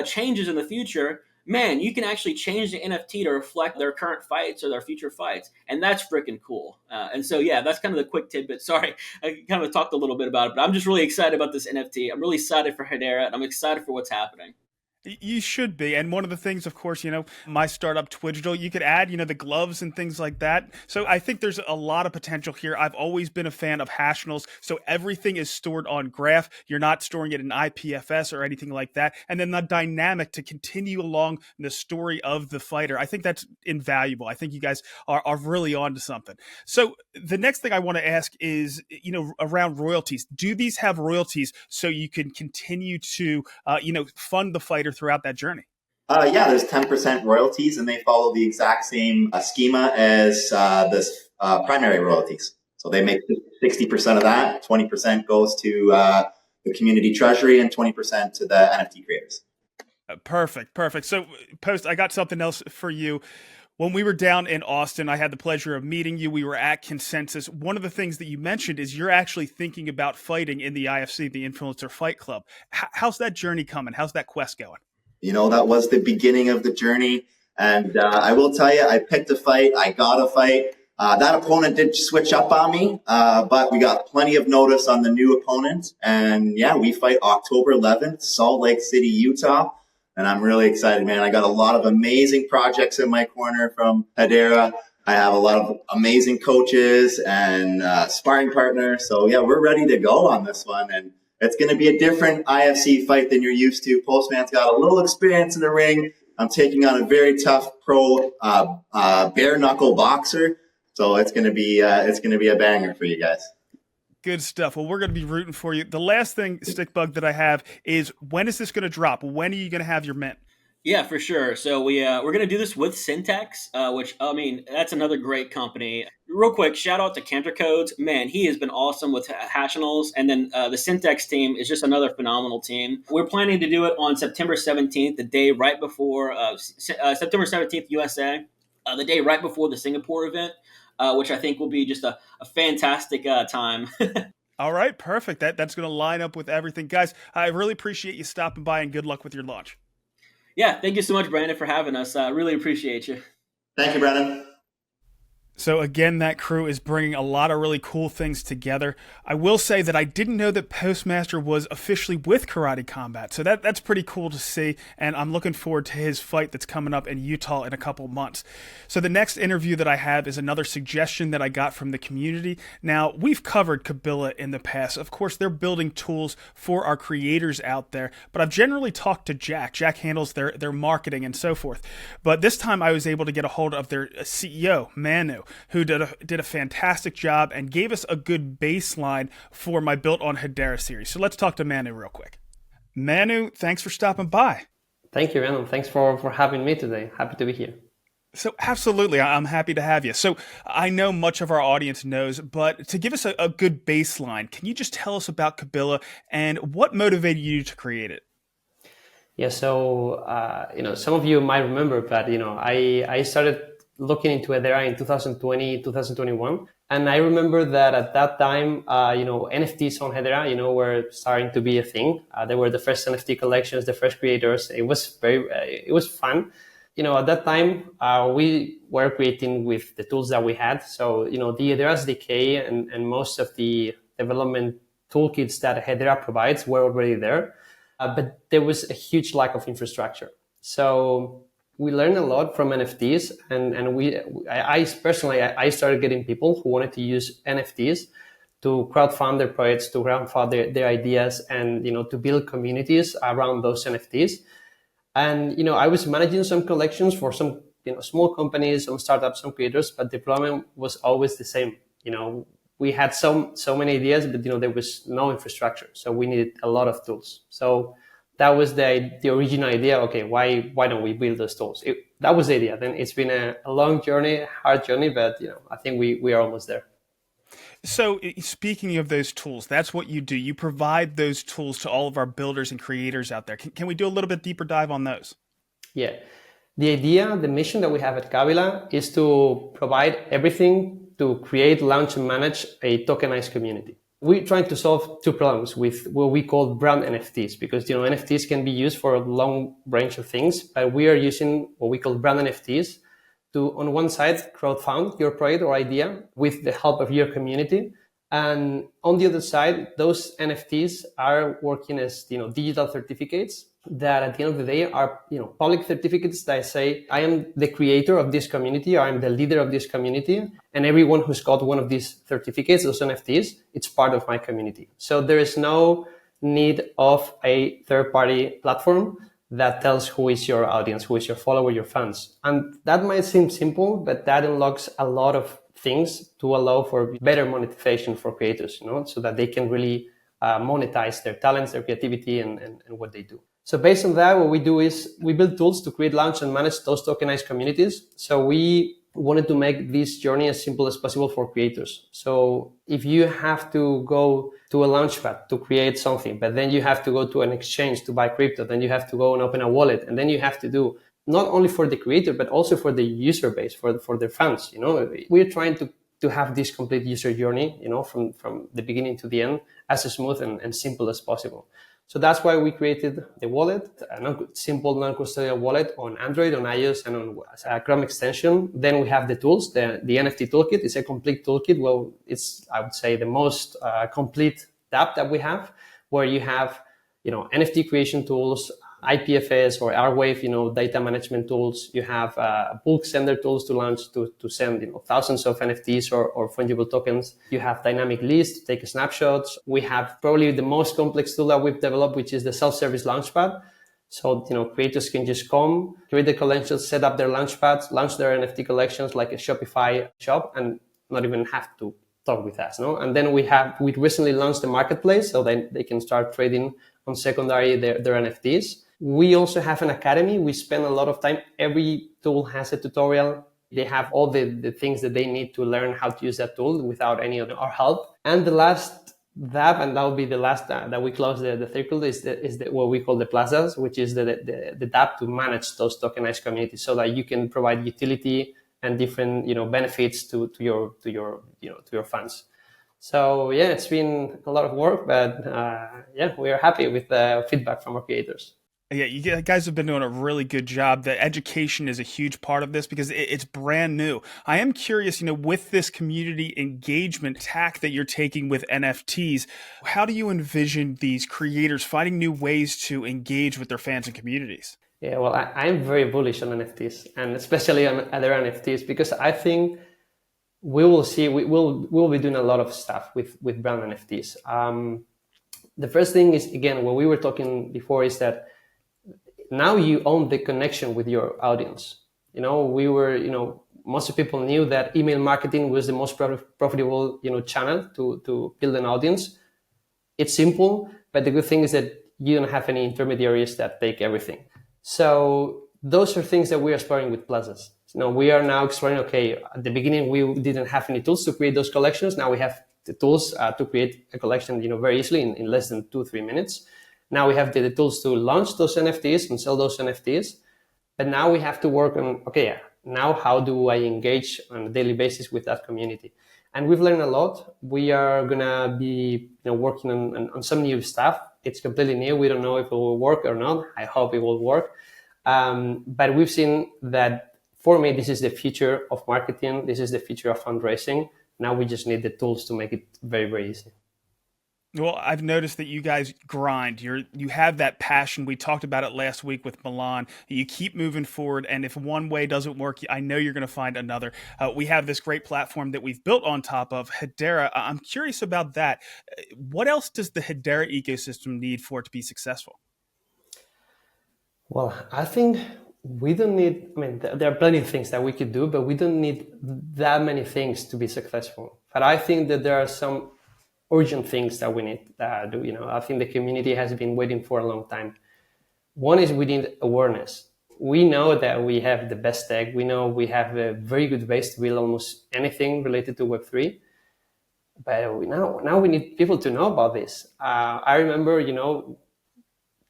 changes in the future, man, you can actually change the NFT to reflect their current fights or their future fights. And that's freaking cool. And so, yeah, that's kind of the quick tidbit. Sorry, I kind of talked a little bit about it, but I'm just really excited about this NFT. I'm really excited for Hedera, and I'm excited for what's happening. You should be. And one of the things, of course, my startup Twidgel, you could add, the gloves and things like that. So I think there's a lot of potential here. I've always been a fan of Hashinals. So everything is stored on Graph. You're not storing it in IPFS or anything like that. And then the dynamic to continue along the story of the fighter. I think that's invaluable. I think you guys are really on to something. So the next thing I want to ask is, around royalties. Do these have royalties so you can continue to, fund the fighter throughout that journey? Yeah, there's 10% royalties, and they follow the exact same schema as this primary royalties. So they make 60% of that, 20% goes to the community treasury, and 20% to the NFT creators. Perfect. So, Post, I got something else for you. When we were down in Austin, I had the pleasure of meeting you. We were at Consensus. One of the things that you mentioned is you're actually thinking about fighting in the IFC, the Influencer Fight Club. How's that journey coming? How's that quest going? That was the beginning of the journey. And I will tell you, I picked a fight. I got a fight. That opponent did switch up on me, but we got plenty of notice on the new opponent. And yeah, we fight October 11th, Salt Lake City, Utah. And I'm really excited, man. I got a lot of amazing projects in my corner from Hedera. I have a lot of amazing coaches and sparring partners. So yeah, we're ready to go on this one. And it's going to be a different IFC fight than you're used to. Postman's got a little experience in the ring. I'm taking on a very tough pro bare knuckle boxer. So it's going to be a banger for you guys. Good stuff. Well, we're going to be rooting for you. The last thing, Stickbug, that I have is, when is this going to drop? When are you going to have your mint? Yeah, for sure. So we're going to do this with Syntax, which, I mean, that's another great company. Real quick, shout out to Cantor Codes. Man, he has been awesome with Hashinals. And then the Syntax team is just another phenomenal team. We're planning to do it on September 17th, the day right before September 17th, USA, the day right before the Singapore event, which I think will be just a fantastic time. All right, perfect. That's going to line up with everything. Guys, I really appreciate you stopping by, and good luck with your launch. Yeah, thank you so much, Brandon, for having us. I really appreciate you. Thank you, Brandon. So again, that crew is bringing a lot of really cool things together. I will say that I didn't know that Postmaster was officially with Karate Combat, so that's pretty cool to see, and I'm looking forward to his fight that's coming up in Utah in a couple months. So the next interview that I have is another suggestion that I got from the community. Now, we've covered Kabila in the past. Of course, they're building tools for our creators out there, but I've generally talked to Jack. Jack handles their marketing and so forth. But this time I was able to get a hold of their CEO, Manu, who did a fantastic job and gave us a good baseline for my Built on Hedera series. So let's talk to Manu real quick. Manu, thanks for stopping by. Thank you, Randall. Thanks for having me today. Happy to be here. So absolutely, I'm happy to have you. So I know much of our audience knows, but to give us a good baseline, can you just tell us about Kabila and what motivated you to create it? Yeah, so some of you might remember, but I started looking into Hedera in 2020, 2021. And I remember that at that time, NFTs on Hedera, were starting to be a thing. They were the first NFT collections, the first creators. It was fun. At that time, we were creating with the tools that we had. So, the Hedera SDK and most of the development toolkits that Hedera provides were already there. But there was a huge lack of infrastructure. So we learned a lot from NFTs, and I personally started getting people who wanted to use NFTs to crowdfund their projects, to crowdfund their ideas, and to build communities around those NFTs. And I was managing some collections for some small companies, some startups, some creators, but the problem was always the same. We had so many ideas, but there was no infrastructure, so we needed a lot of tools. So that was the original idea. Okay, why don't we build those tools? That was the idea. Then it's been a long journey, hard journey, but I think we are almost there. So speaking of those tools, that's what you do. You provide those tools to all of our builders and creators out there. Can we do a little bit deeper dive on those? Yeah. The idea, the mission that we have at Kabila is to provide everything to create, launch, and manage a tokenized community. We're trying to solve two problems with what we call brand NFTs, because NFTs can be used for a long range of things, but we are using what we call brand NFTs to, on one side, crowdfund your project or idea with the help of your community, and on the other side, those NFTs are working as digital certificates that at the end of the day are public certificates that say I am the creator of this community, or I am the leader of this community, and everyone who's got one of these certificates, those NFTs, it's part of my community. So there is no need of a third-party platform that tells who is your audience, who is your follower, your fans. And that might seem simple, but that unlocks a lot of things to allow for better monetization for creators, so that they can really monetize their talents, their creativity, and what they do. So based on that, what we do is we build tools to create, launch, and manage those tokenized communities. So we wanted to make this journey as simple as possible for creators. So if you have to go to a launchpad to create something, but then you have to go to an exchange to buy crypto, then you have to go and open a wallet, and then you have to do not only for the creator, but also for the user base, for their fans. We're trying to have this complete user journey, from the beginning to the end, as smooth and simple as possible. So that's why we created the wallet, a simple non-custodial wallet on Android, on iOS, and on a Chrome extension. Then we have the tools, the NFT toolkit. It's a complete toolkit. Well, it's, I would say, the most complete dApp that we have, where you have, NFT creation tools, IPFS or Airwave, data management tools. You have bulk sender tools to launch to send, thousands of NFTs or fungible tokens. You have dynamic lists to take snapshots. We have probably the most complex tool that we've developed, which is the self-service launchpad. So, creators can just come, create the collections, set up their launchpads, launch their NFT collections like a Shopify shop, and not even have to talk with us, no? And then we recently launched the marketplace, so then they can start trading on secondary their NFTs. We also have an academy. We spend a lot of time. Every tool has a tutorial. They have all the things that they need to learn how to use that tool without any of our help. And the last dApp, and that will be the last that we close the circle, is what we call the plazas, which is the dApp to manage those tokenized communities, so that you can provide utility and different benefits to your funds. So yeah, it's been a lot of work, but we are happy with the feedback from our creators. Yeah, you guys have been doing a really good job. The education is a huge part of this because it's brand new. I am curious, with this community engagement tack that you're taking with NFTs, how do you envision these creators finding new ways to engage with their fans and communities? Yeah, well, I'm very bullish on NFTs, and especially on other NFTs, because I think we will see, we'll be doing a lot of stuff with brand NFTs. The first thing is, again, what we were talking before, is that now you own the connection with your audience. Most people knew that email marketing was the most profitable, channel to build an audience. It's simple, but the good thing is that you don't have any intermediaries that take everything. So those are things that we are exploring with plazas. We are now exploring, okay, at the beginning, we didn't have any tools to create those collections. Now we have the tools to create a collection, very easily in less than 2-3 minutes. Now we have the tools to launch those NFTs and sell those NFTs. But now we have to work on, now how do I engage on a daily basis with that community? And we've learned a lot. We are going to be working on some new stuff. It's completely new. We don't know if it will work or not. I hope it will work. But we've seen that, for me, this is the future of marketing. This is the future of fundraising. Now we just need the tools to make it very, very easy. Well, I've noticed that you guys grind. You have that passion. We talked about it last week with Milan. You keep moving forward, and if one way doesn't work, I know you're going to find another. We have this great platform that we've built on top of Hedera. I'm curious about that. What else does the Hedera ecosystem need for it to be successful? Well, I think we don't need, there are plenty of things that we could do, but we don't need that many things to be successful. But I think that there are some urgent things that we need to do. I think the community has been waiting for a long time. One is we need awareness. We know that we have the best tech. We know we have a very good base to build almost anything related to Web3. But now we need people to know about this. I remember,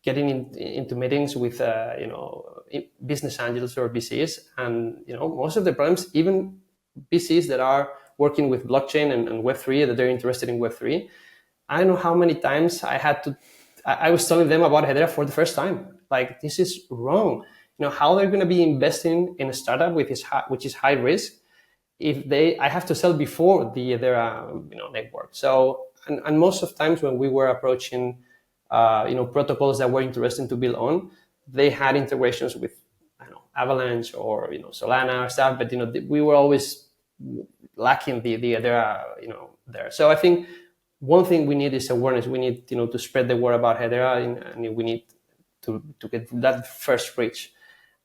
getting into meetings with, business angels or VCs, and, most of the problems, even VCs that are working with blockchain and Web3, that they're interested in Web3. I don't know how many times I was telling them about Hedera for the first time. Like, this is wrong. How they're going to be investing in a startup which is high risk if I have to sell before the Hedera, network. So, and most of times when we were approaching, protocols that were interesting to build on, they had integrations with, Avalanche or, Solana or stuff, but, we were always lacking the Hedera, there. So I think one thing we need is awareness. We need, to spread the word about Hedera, and we need to get that first reach.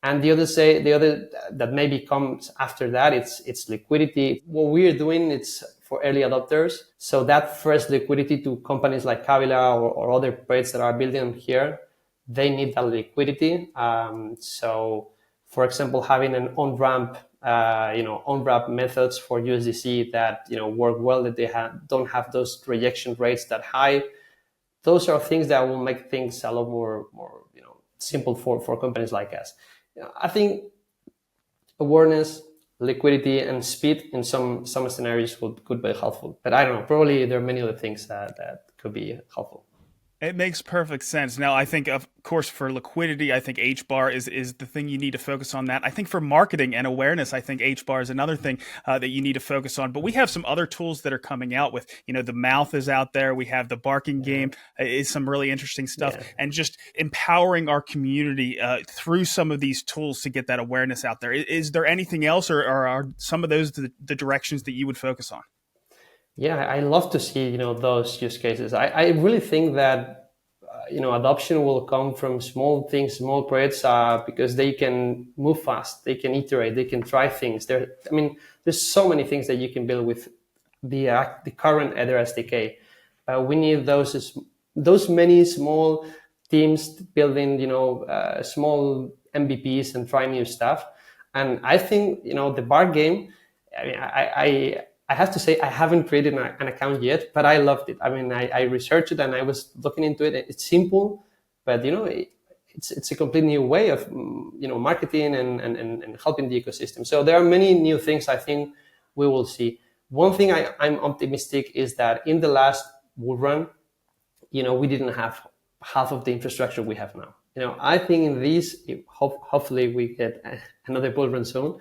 And the other that maybe comes after that, it's liquidity. What we're doing, it's for early adopters. So that first liquidity to companies like Kabila or other projects that are building here, they need that liquidity. So, for example, having an on-ramp, on-ramp methods for USDC that, work well, that they don't have those rejection rates that high. Those are things that will make things a lot more simple for companies like us. I think awareness, liquidity, and speed in some scenarios could be helpful. But I don't know, probably there are many other things that could be helpful. It makes perfect sense. Now, I think, of course, for liquidity, I think HBAR is the thing you need to focus on that. I think for marketing and awareness, I think HBAR is another thing that you need to focus on. But we have some other tools that are coming out with, the mouth is out there. We have the barking game is some really interesting stuff, and just empowering our community through some of these tools to get that awareness out there. Is there anything else, or are some of those the directions that you would focus on? Yeah, I love to see, those use cases. I really think that, adoption will come from small things, small projects, because they can move fast, they can iterate, they can try things. There's so many things that you can build with the current Hedera SDK. We need those many small teams building, small MVPs and try new stuff. And I think, the bar game, I have to say I haven't created an account yet, but I loved it. I researched it and I was looking into it. It's simple, but it's a complete new way of marketing and helping the ecosystem. So there are many new things I think we will see. One thing I'm optimistic is that in the last bull run, we didn't have half of the infrastructure we have now. I think in this, hopefully we get another bull run soon.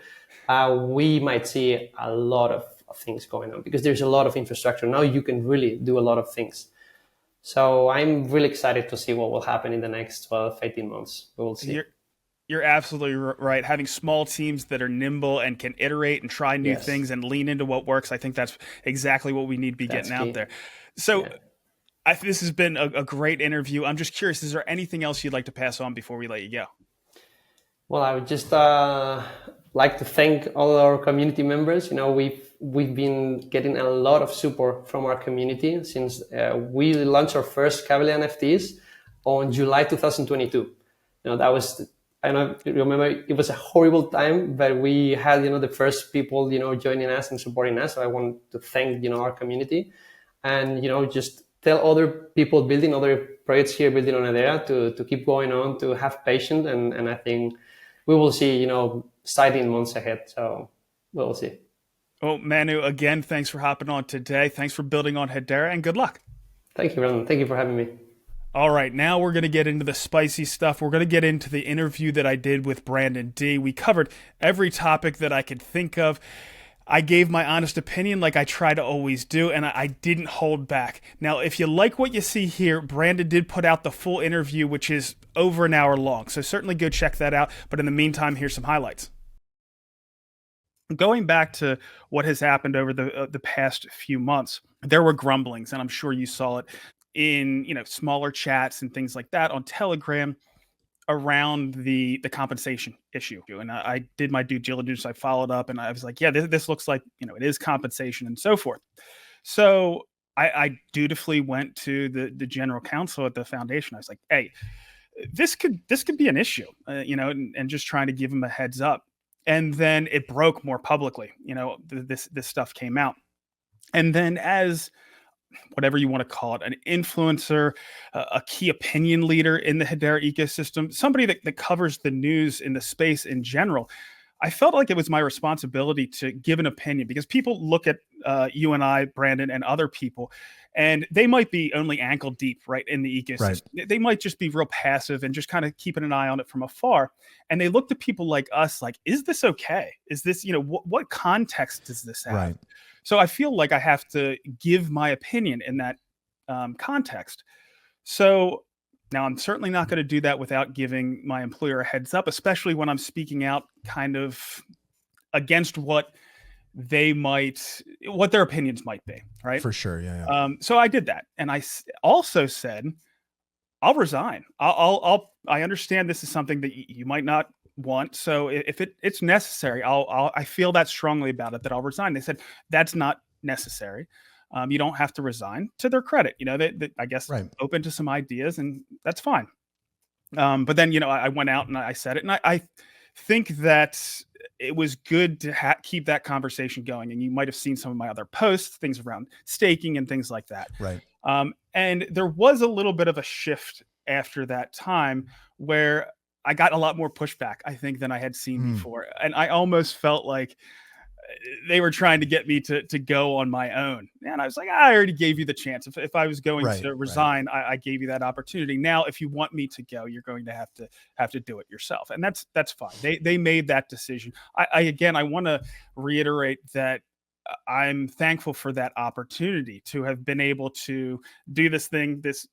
We might see a lot of things going on because there's a lot of infrastructure. Now you can really do a lot of things. So I'm really excited to see what will happen in the next 12, 18 months. We will see. You're absolutely right. Having small teams that are nimble and can iterate and try new things and lean into what works, I think that's exactly what we need to be getting out there. So this has been a great interview. I'm just curious, is there anything else you'd like to pass on before we let you go? Well, I would just like to thank all our community members. We've been getting a lot of support from our community since we launched our first Kabila NFTs on July 2022. That was, I don't know if you remember, it was a horrible time, but we had, the first people, joining us and supporting us. So I want to thank, our community and, just tell other people building other projects here, building on Hedera to keep going on, to have patience. And I think we will see, exciting months ahead. So we'll see. Well, Manu, again, thanks for hopping on today. Thanks for building on Hedera, and good luck. Thank you, Brandon. Thank you for having me. All right, now we're going to get into the spicy stuff. We're going to get into the interview that I did with Brandon D. We covered every topic that I could think of. I gave my honest opinion like I try to always do, and I didn't hold back. Now, if you like what you see here, Brandon did put out the full interview, which is over an hour long, so certainly go check that out. But in the meantime, here's some highlights. Going back to what has happened over the past few months, there were grumblings, and I'm sure you saw it in smaller chats and things like that on Telegram around the compensation issue. And I did my due diligence. I followed up, and I was like, yeah, this looks like it is compensation and so forth. So I dutifully went to the general counsel at the foundation. I was like, hey, this could be an issue, and just trying to give him a heads up. And then it broke more publicly. This stuff came out. And then as whatever you want to call it, an influencer, a key opinion leader in the Hedera ecosystem, somebody that covers the news in the space in general, I felt like it was my responsibility to give an opinion because people look at you and I, Brandon, and other people, and they might be only ankle deep right in the ecosystem. Right. They might just be real passive and just kind of keeping an eye on it from afar. And they look to people like us like, is this okay? Is this, what context does this have? Right. So I feel like I have to give my opinion in that context. So now I'm certainly not going to do that without giving my employer a heads up, especially when I'm speaking out kind of against what their opinions might be, right? For sure, yeah. So I did that, and I also said, I'll resign. I understand this is something that you might not want, so if it's necessary, I feel that strongly about it that I'll resign. They said that's not necessary. You don't have to resign. To their credit, they I guess open to some ideas, and that's fine. But then I went out and I said it, and I think that it was good to keep that conversation going. And you might have seen some of my other posts, things around staking and things like that. Right. And there was a little bit of a shift after that time where I got a lot more pushback, I think, than I had seen before. And I almost felt like they were trying to get me to go on my own. And I was like, I already gave you the chance. If I was going to resign, I gave you that opportunity. Now, if you want me to go, you're going to have to do it yourself. And that's fine. They made that decision. I want to reiterate that I'm thankful for that opportunity to have been able to do this thing, this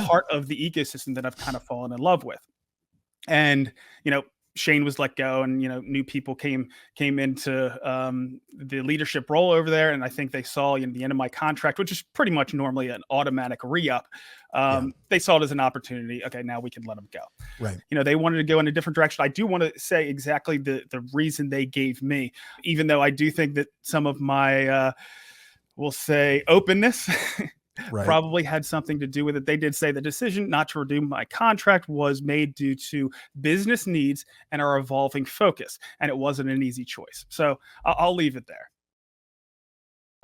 part of the ecosystem that I've kind of fallen in love with. And, Shane was let go, and new people came into the leadership role over there, and I think they saw the end of my contract, which is pretty much normally an automatic re-up. They saw it as an opportunity. Okay, now we can let them go. Right. They wanted to go in a different direction. I do want to say exactly the reason they gave me, even though I do think that some of my we'll say openness probably had something to do with it. They did say the decision not to renew my contract was made due to business needs and our evolving focus, and it wasn't an easy choice. So I'll leave it there.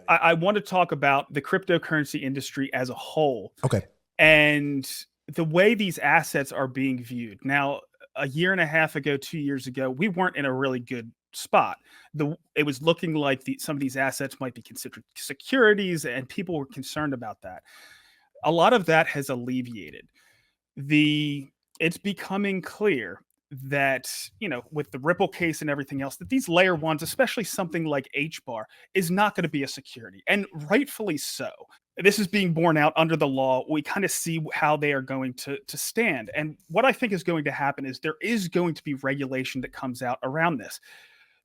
I want to talk about the cryptocurrency industry as a whole. Okay. And the way these assets are being viewed. Now, a year and a half ago, 2 years ago, we weren't in a really good spot. It was looking like some of these assets might be considered securities, and people were concerned about that. A lot of that has alleviated. It's becoming clear that, with the Ripple case and everything else, that these layer ones, especially something like HBAR, is not going to be a security, and rightfully so. This is being borne out under the law. We kind of see how they are going to stand. And what I think is going to happen is there is going to be regulation that comes out around this.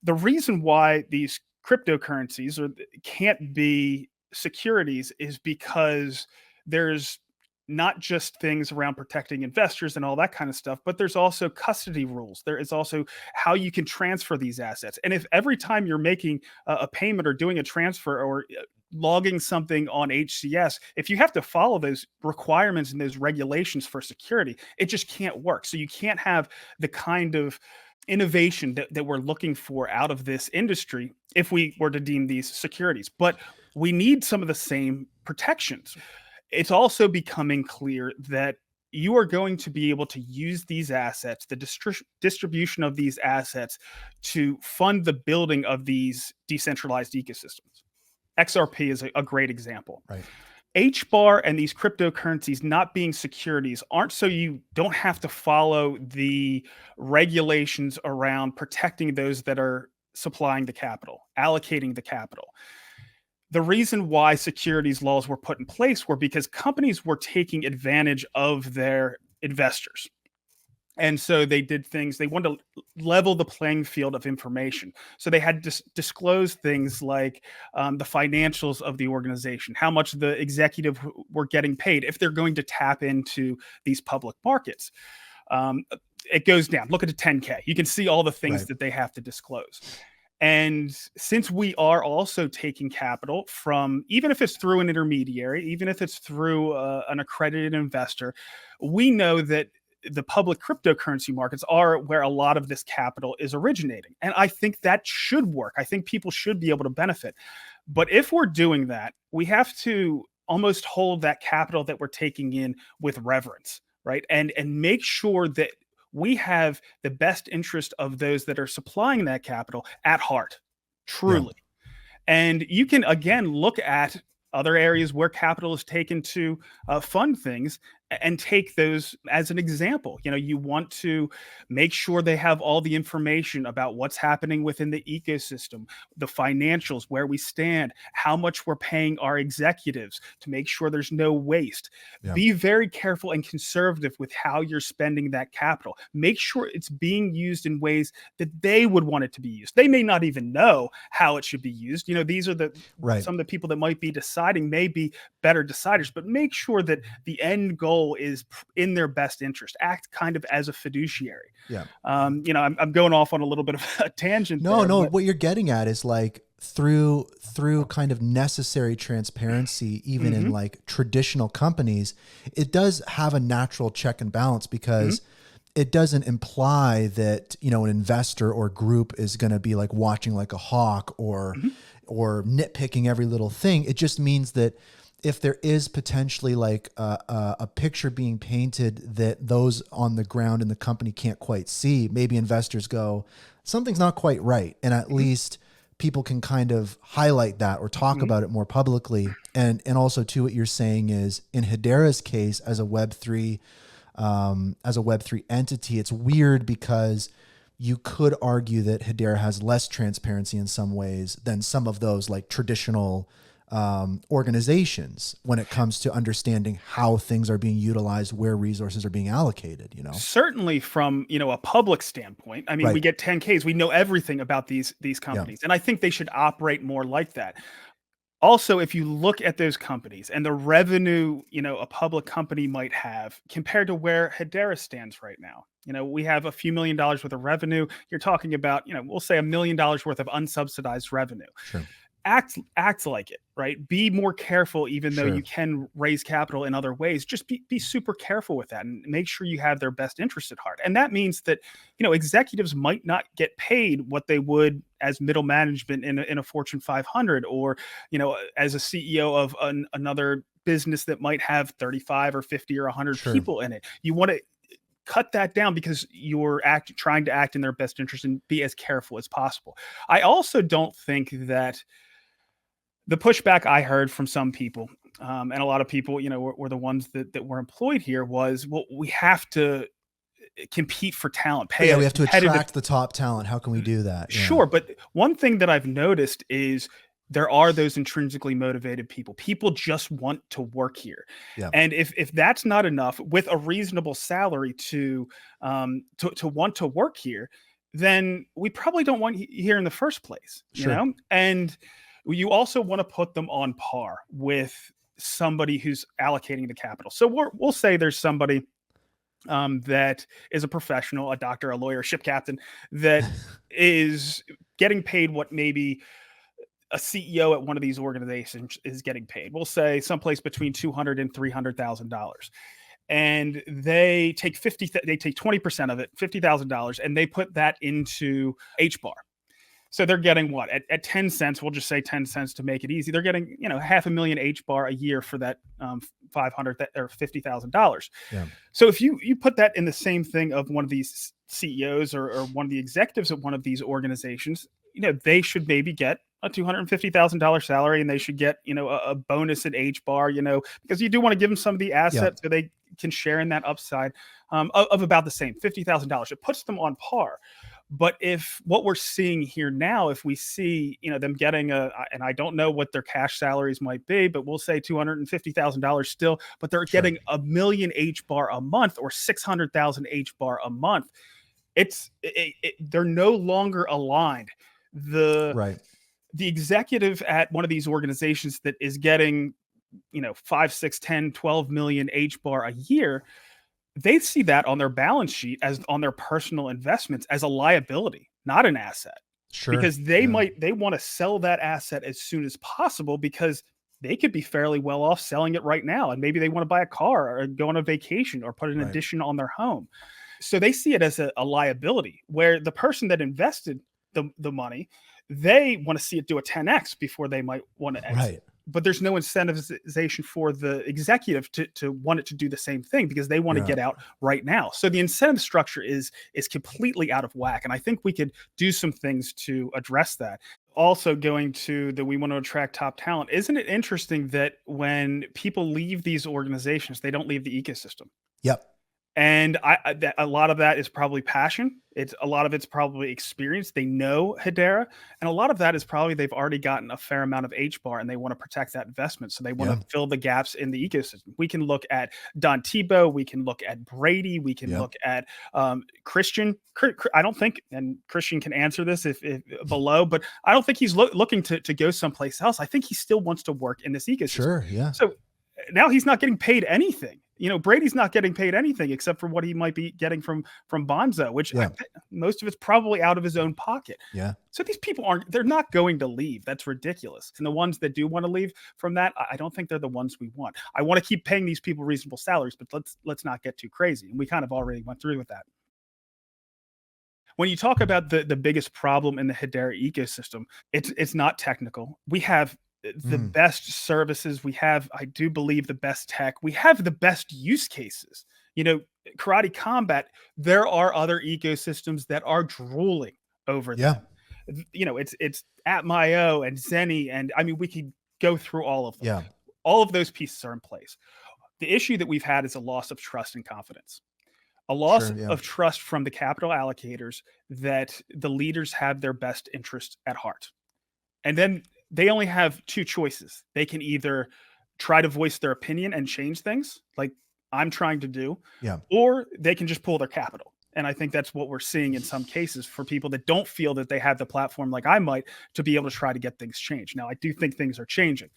The reason why these cryptocurrencies can't be securities is because there's not just things around protecting investors and all that kind of stuff, but there's also custody rules. There is also how you can transfer these assets. And if every time you're making a payment or doing a transfer or logging something on HCS, if you have to follow those requirements and those regulations for security, it just can't work. So you can't have the kind of innovation that we're looking for out of this industry if we were to deem these securities. But we need some of the same protections. It's also becoming clear that you are going to be able to use these assets, the distribution of these assets, to fund the building of these decentralized ecosystems. XRP is a great example. Right. HBAR and these cryptocurrencies not being securities aren't so you don't have to follow the regulations around protecting those that are supplying the capital, allocating the capital. The reason why securities laws were put in place were because companies were taking advantage of their investors. And so they did things, they wanted to level the playing field of information. So they had to disclose things like the financials of the organization, how much the executive were getting paid if they're going to tap into these public markets. It goes down. Look at the 10K. You can see all the things that they have to disclose. And since we are also taking capital from, even if it's through an intermediary, even if it's through an accredited investor, we know that the public cryptocurrency markets are where a lot of this capital is originating. And I think that should work. I think people should be able to benefit. But if we're doing that, we have to almost hold that capital that we're taking in with reverence, right? And make sure that we have the best interest of those that are supplying that capital at heart, truly. Yeah. And you can, again, look at other areas where capital is taken to fund things and take those as an example. You want to make sure they have all the information about what's happening within the ecosystem, the financials, where we stand, how much we're paying our executives to make sure there's no waste. Yeah. Be very careful and conservative with how you're spending that capital. Make sure it's being used in ways that they would want it to be used. They may not even know how it should be used. These are some of the people that might be deciding, may be better deciders, but make sure that the end goal is in their best interest. Act kind of as a fiduciary. Yeah. I'm going off on a little bit of a tangent. No. What you're getting at is like through kind of necessary transparency, even in like traditional companies, it does have a natural check and balance because it doesn't imply that, an investor or group is going to be like watching like a hawk or nitpicking every little thing. It just means that if there is potentially like a picture being painted that those on the ground in the company can't quite see, maybe investors go, something's not quite right. And at least people can kind of highlight that or talk about it more publicly. And also too, what you're saying is in Hedera's case as a Web3 entity, it's weird because you could argue that Hedera has less transparency in some ways than some of those like traditional organizations when it comes to understanding how things are being utilized, where resources are being allocated, you know? Certainly from, a public standpoint. I mean, Right. we get 10Ks. We know everything about these companies. And I think they should operate more like that. Also, if you look at those companies and the revenue, a public company might have compared to where Hedera stands right now, we have a few $1 million worth of revenue. You're talking about, we'll say $1 million worth of unsubsidized revenue. Sure. Act like it, right? Be more careful, even though Sure. you can raise capital in other ways. Just be super careful with that and make sure you have their best interest at heart. And that means that, executives might not get paid what they would as middle management in a Fortune 500 or, as a CEO of another business that might have 35 or 50 or 100 Sure. people in it. You want to cut that down because you're trying to act in their best interest and be as careful as possible. I also don't think that the pushback I heard from some people, and a lot of people, were the ones that were employed here was, well, we have to compete for talent. Yeah, we have to attract the top talent. How can we do that? Yeah. Sure. But one thing that I've noticed is there are those intrinsically motivated people. People just want to work here. Yeah. And if that's not enough with a reasonable salary to want to work here, then we probably don't want you here in the first place, Sure. And you also want to put them on par with somebody who's allocating the capital. So we'll say there's somebody that is a professional, a doctor, a lawyer, a ship captain that is getting paid what maybe a CEO at one of these organizations is getting paid. We'll say someplace between $200,000 and $300,000. And they take 20% of it, $50,000, and they put that into HBAR. So they're getting what at 10 cents, we'll just say 10 cents to make it easy. They're getting, $500,000 HBAR a year for that $500,000 or $50,000. Yeah. So if you put that in the same thing of one of these CEOs or one of the executives at one of these organizations, they should maybe get a $250,000 salary and they should get, a bonus at HBAR, because you do want to give them some of the assets so they can share in that upside of about the same $50,000. It puts them on par. But if what we're seeing here now, if we see, them getting and I don't know what their cash salaries might be, but we'll say $250,000 still, but they're getting $1 million HBAR a month or 600,000 HBAR a month. They're no longer aligned. The executive at one of these organizations that is getting, 5, 6, 10, 12 million HBAR a year, they see that on their balance sheet as on their personal investments as a liability, not an asset. Sure. Because they want to sell that asset as soon as possible because they could be fairly well off selling it right now. And maybe they want to buy a car or go on a vacation or put an addition on their home. So they see it as a liability, where the person that invested the money, they want to see it do a 10x before they might want to exit. Right. But there's no incentivization for the executive to want it to do the same thing because they want to get out right now. So the incentive structure is completely out of whack. And I think we could do some things to address that. Also going to we want to attract top talent. Isn't it interesting that when people leave these organizations, they don't leave the ecosystem? Yep. And a lot of that is probably passion. A lot of it's probably experience. They know Hedera, and a lot of that is probably they've already gotten a fair amount of HBAR, and they want to protect that investment. So they want to fill the gaps in the ecosystem. We can look at Don Tebow. We can look at Brady. We can look at Christian. I don't think, and Christian can answer this if below, but I don't think he's looking to go someplace else. I think he still wants to work in this ecosystem. Sure. Yeah. So now he's not getting paid anything. Brady's not getting paid anything except for what he might be getting from Bonzo, which most of it's probably out of his own pocket. Yeah. So these people they're not going to leave. That's ridiculous. And the ones that do want to leave from that, I don't think they're the ones we want. I want to keep paying these people reasonable salaries, but let's not get too crazy. And we kind of already went through with that. When you talk about the biggest problem in the Hedera ecosystem, it's not technical. We have the best services. We have, I do believe, the best tech. We have the best use cases. Karate Combat, there are other ecosystems that are drooling over them. it's at Mayo and Zenny, and I mean, we could go through all of them. Yeah. All of those pieces are in place. The issue that we've had is a loss of trust and confidence, a loss Sure, yeah. of trust from the capital allocators that the leaders have their best interest at heart. And then they only have two choices. They can either try to voice their opinion and change things like I'm trying to do, Yeah. or they can just pull their capital. And I think that's what we're seeing in some cases for people that don't feel that they have the platform like I might to be able to try to get things changed. Now, I do think things are changing,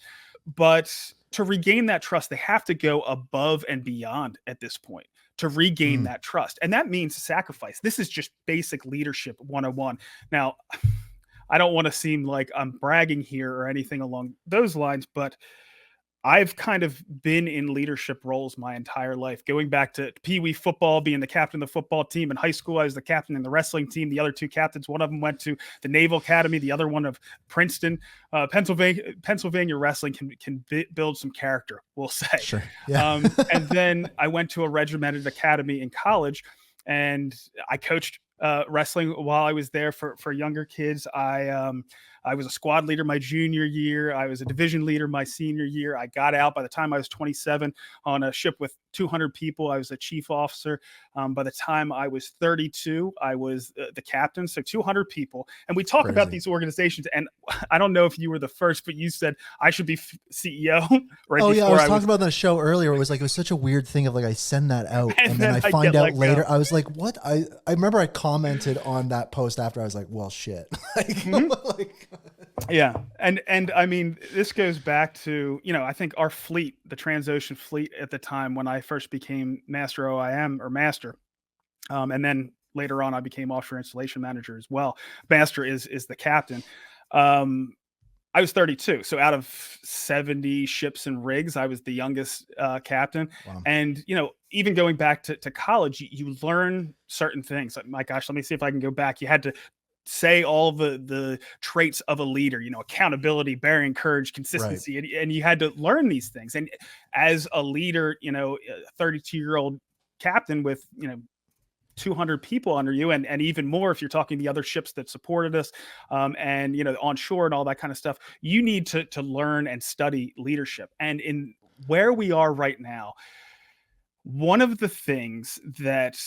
but to regain that trust, they have to go above and beyond at this point to regain that trust. And that means sacrifice. This is just basic leadership 101. Now, I don't want to seem like I'm bragging here or anything along those lines, but I've kind of been in leadership roles my entire life, going back to Pee Wee football, being the captain of the football team. In high school, I was the captain in the wrestling team. The other two captains, one of them went to the Naval Academy, the other one of Princeton. Pennsylvania wrestling can build some character, we'll say. Sure. Yeah. And then I went to a regimented academy in college, and I coached wrestling while I was there for younger kids. I was a squad leader my junior year. I was a division leader my senior year. I got out by the time I was 27 on a ship with 200 people. I was a chief officer. By the time I was 32, I was the captain. So 200 people. And we talk about these organizations. And I don't know if you were the first, but you said I should be CEO. Right oh yeah, I before was talking about that show earlier. It was like, it was such a weird thing of like, I send that out and then I find out later. I was like, what? I remember I commented on that post after. I was like, well, shit. Yeah. And I mean, this goes back to, I think our fleet, the Transocean fleet at the time when I first became master OIM or master. And then later on, I became offshore installation manager as well. Master is the captain. I was 32. So out of 70 ships and rigs, I was the youngest captain. Wow. And, even going back to college, you learn certain things. Like, my gosh, let me see if I can go back. You had to say all the traits of a leader, accountability, bearing courage, consistency. Right. And you had to learn these things. And as a leader, a 32-year-old captain with, 200 people under you and even more if you're talking the other ships that supported us and onshore and all that kind of stuff, you need to learn and study leadership. And in where we are right now, one of the things that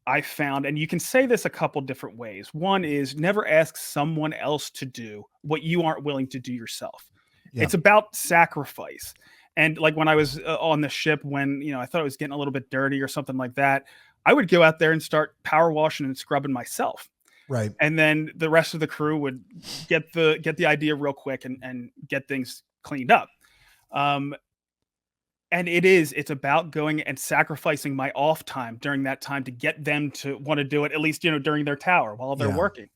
I found, and you can say this a couple different ways. One is never ask someone else to do what you aren't willing to do yourself. Yeah. It's about sacrifice. And like when I was on the ship, when, I thought it was getting a little bit dirty or something like that, I would go out there and start power washing and scrubbing myself. Right. And then the rest of the crew would get the idea real quick and get things cleaned up. And it's about going and sacrificing my off time during that time to get them to want to do it, at least, during their tower while they're working.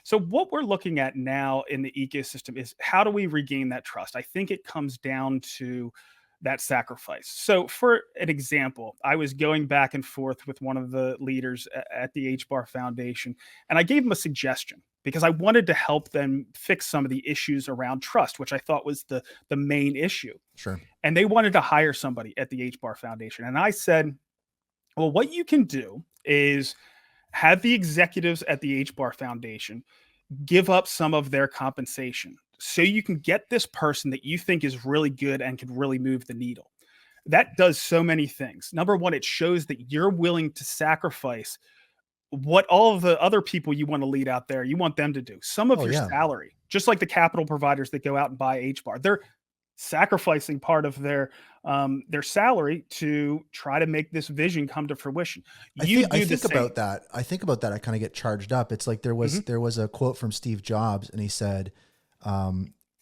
So what we're looking at now in the ecosystem is how do we regain that trust? I think it comes down to that sacrifice. So for an example, I was going back and forth with one of the leaders at the HBAR Foundation, and I gave him a suggestion because I wanted to help them fix some of the issues around trust, which I thought was the main issue. Sure. And they wanted to hire somebody at the HBAR Foundation. And I said, well, what you can do is have the executives at the HBAR Foundation give up some of their compensation so you can get this person that you think is really good and can really move the needle. That does so many things. Number one, it shows that you're willing to sacrifice what all of the other people you want to lead out there, you want them to do. Some of your salary, just like the capital providers that go out and buy HBAR, they're sacrificing part of their salary to try to make this vision come to fruition. I think about that. I kind of get charged up. It's like there was a quote from Steve Jobs, and he said,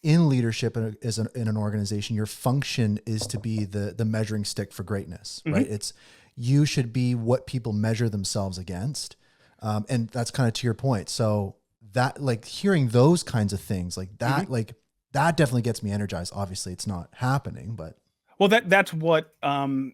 in leadership in an organization, your function is to be the measuring stick for greatness, right? It's you should be what people measure themselves against. And that's kind of to your point. So that, like, hearing those kinds of things like that, like that definitely gets me energized. Obviously it's not happening, but that's what I'm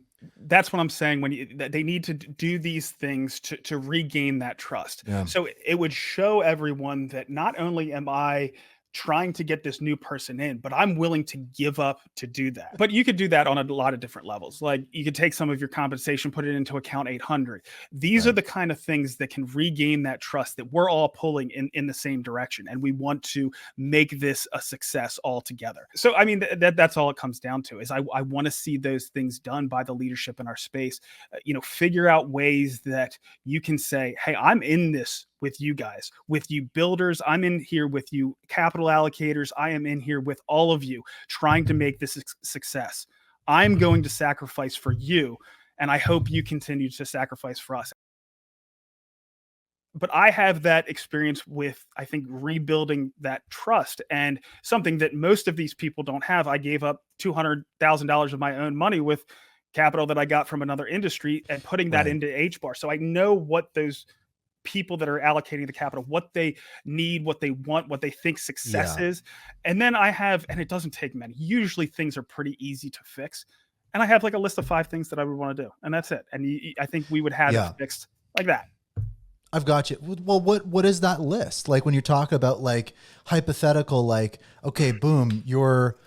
saying when they need to do these things to regain that trust. Yeah. So it would show everyone that not only am I trying to get this new person in, but I'm willing to give up to do that. But you could do that on a lot of different levels. Like you could take some of your compensation, put it into account 800. These are the kind of things that can regain that trust that we're all pulling in the same direction. And we want to make this a success altogether. So, I mean, that's all it comes down to is I want to see those things done by the leadership in our space. Figure out ways that you can say, hey, I'm in this with you guys, with you builders. I'm in here with you capital allocators. I am in here with all of you trying to make this a success. I'm going to sacrifice for you, and I hope you continue to sacrifice for us. But I have that experience with, I think, rebuilding that trust, and something that most of these people don't have. I gave up $200,000 of my own money with capital that I got from another industry and putting that into HBAR. So I know what those people that are allocating the capital, what they need, what they want, what they think success is. And then I have, and it doesn't take many, usually things are pretty easy to fix. And I have like a list of 5 things that I would want to do. And that's it. And I think we would have it fixed like that. I've got you. Well, what is that list? Like when you talk about like hypothetical, like, okay, boom, you're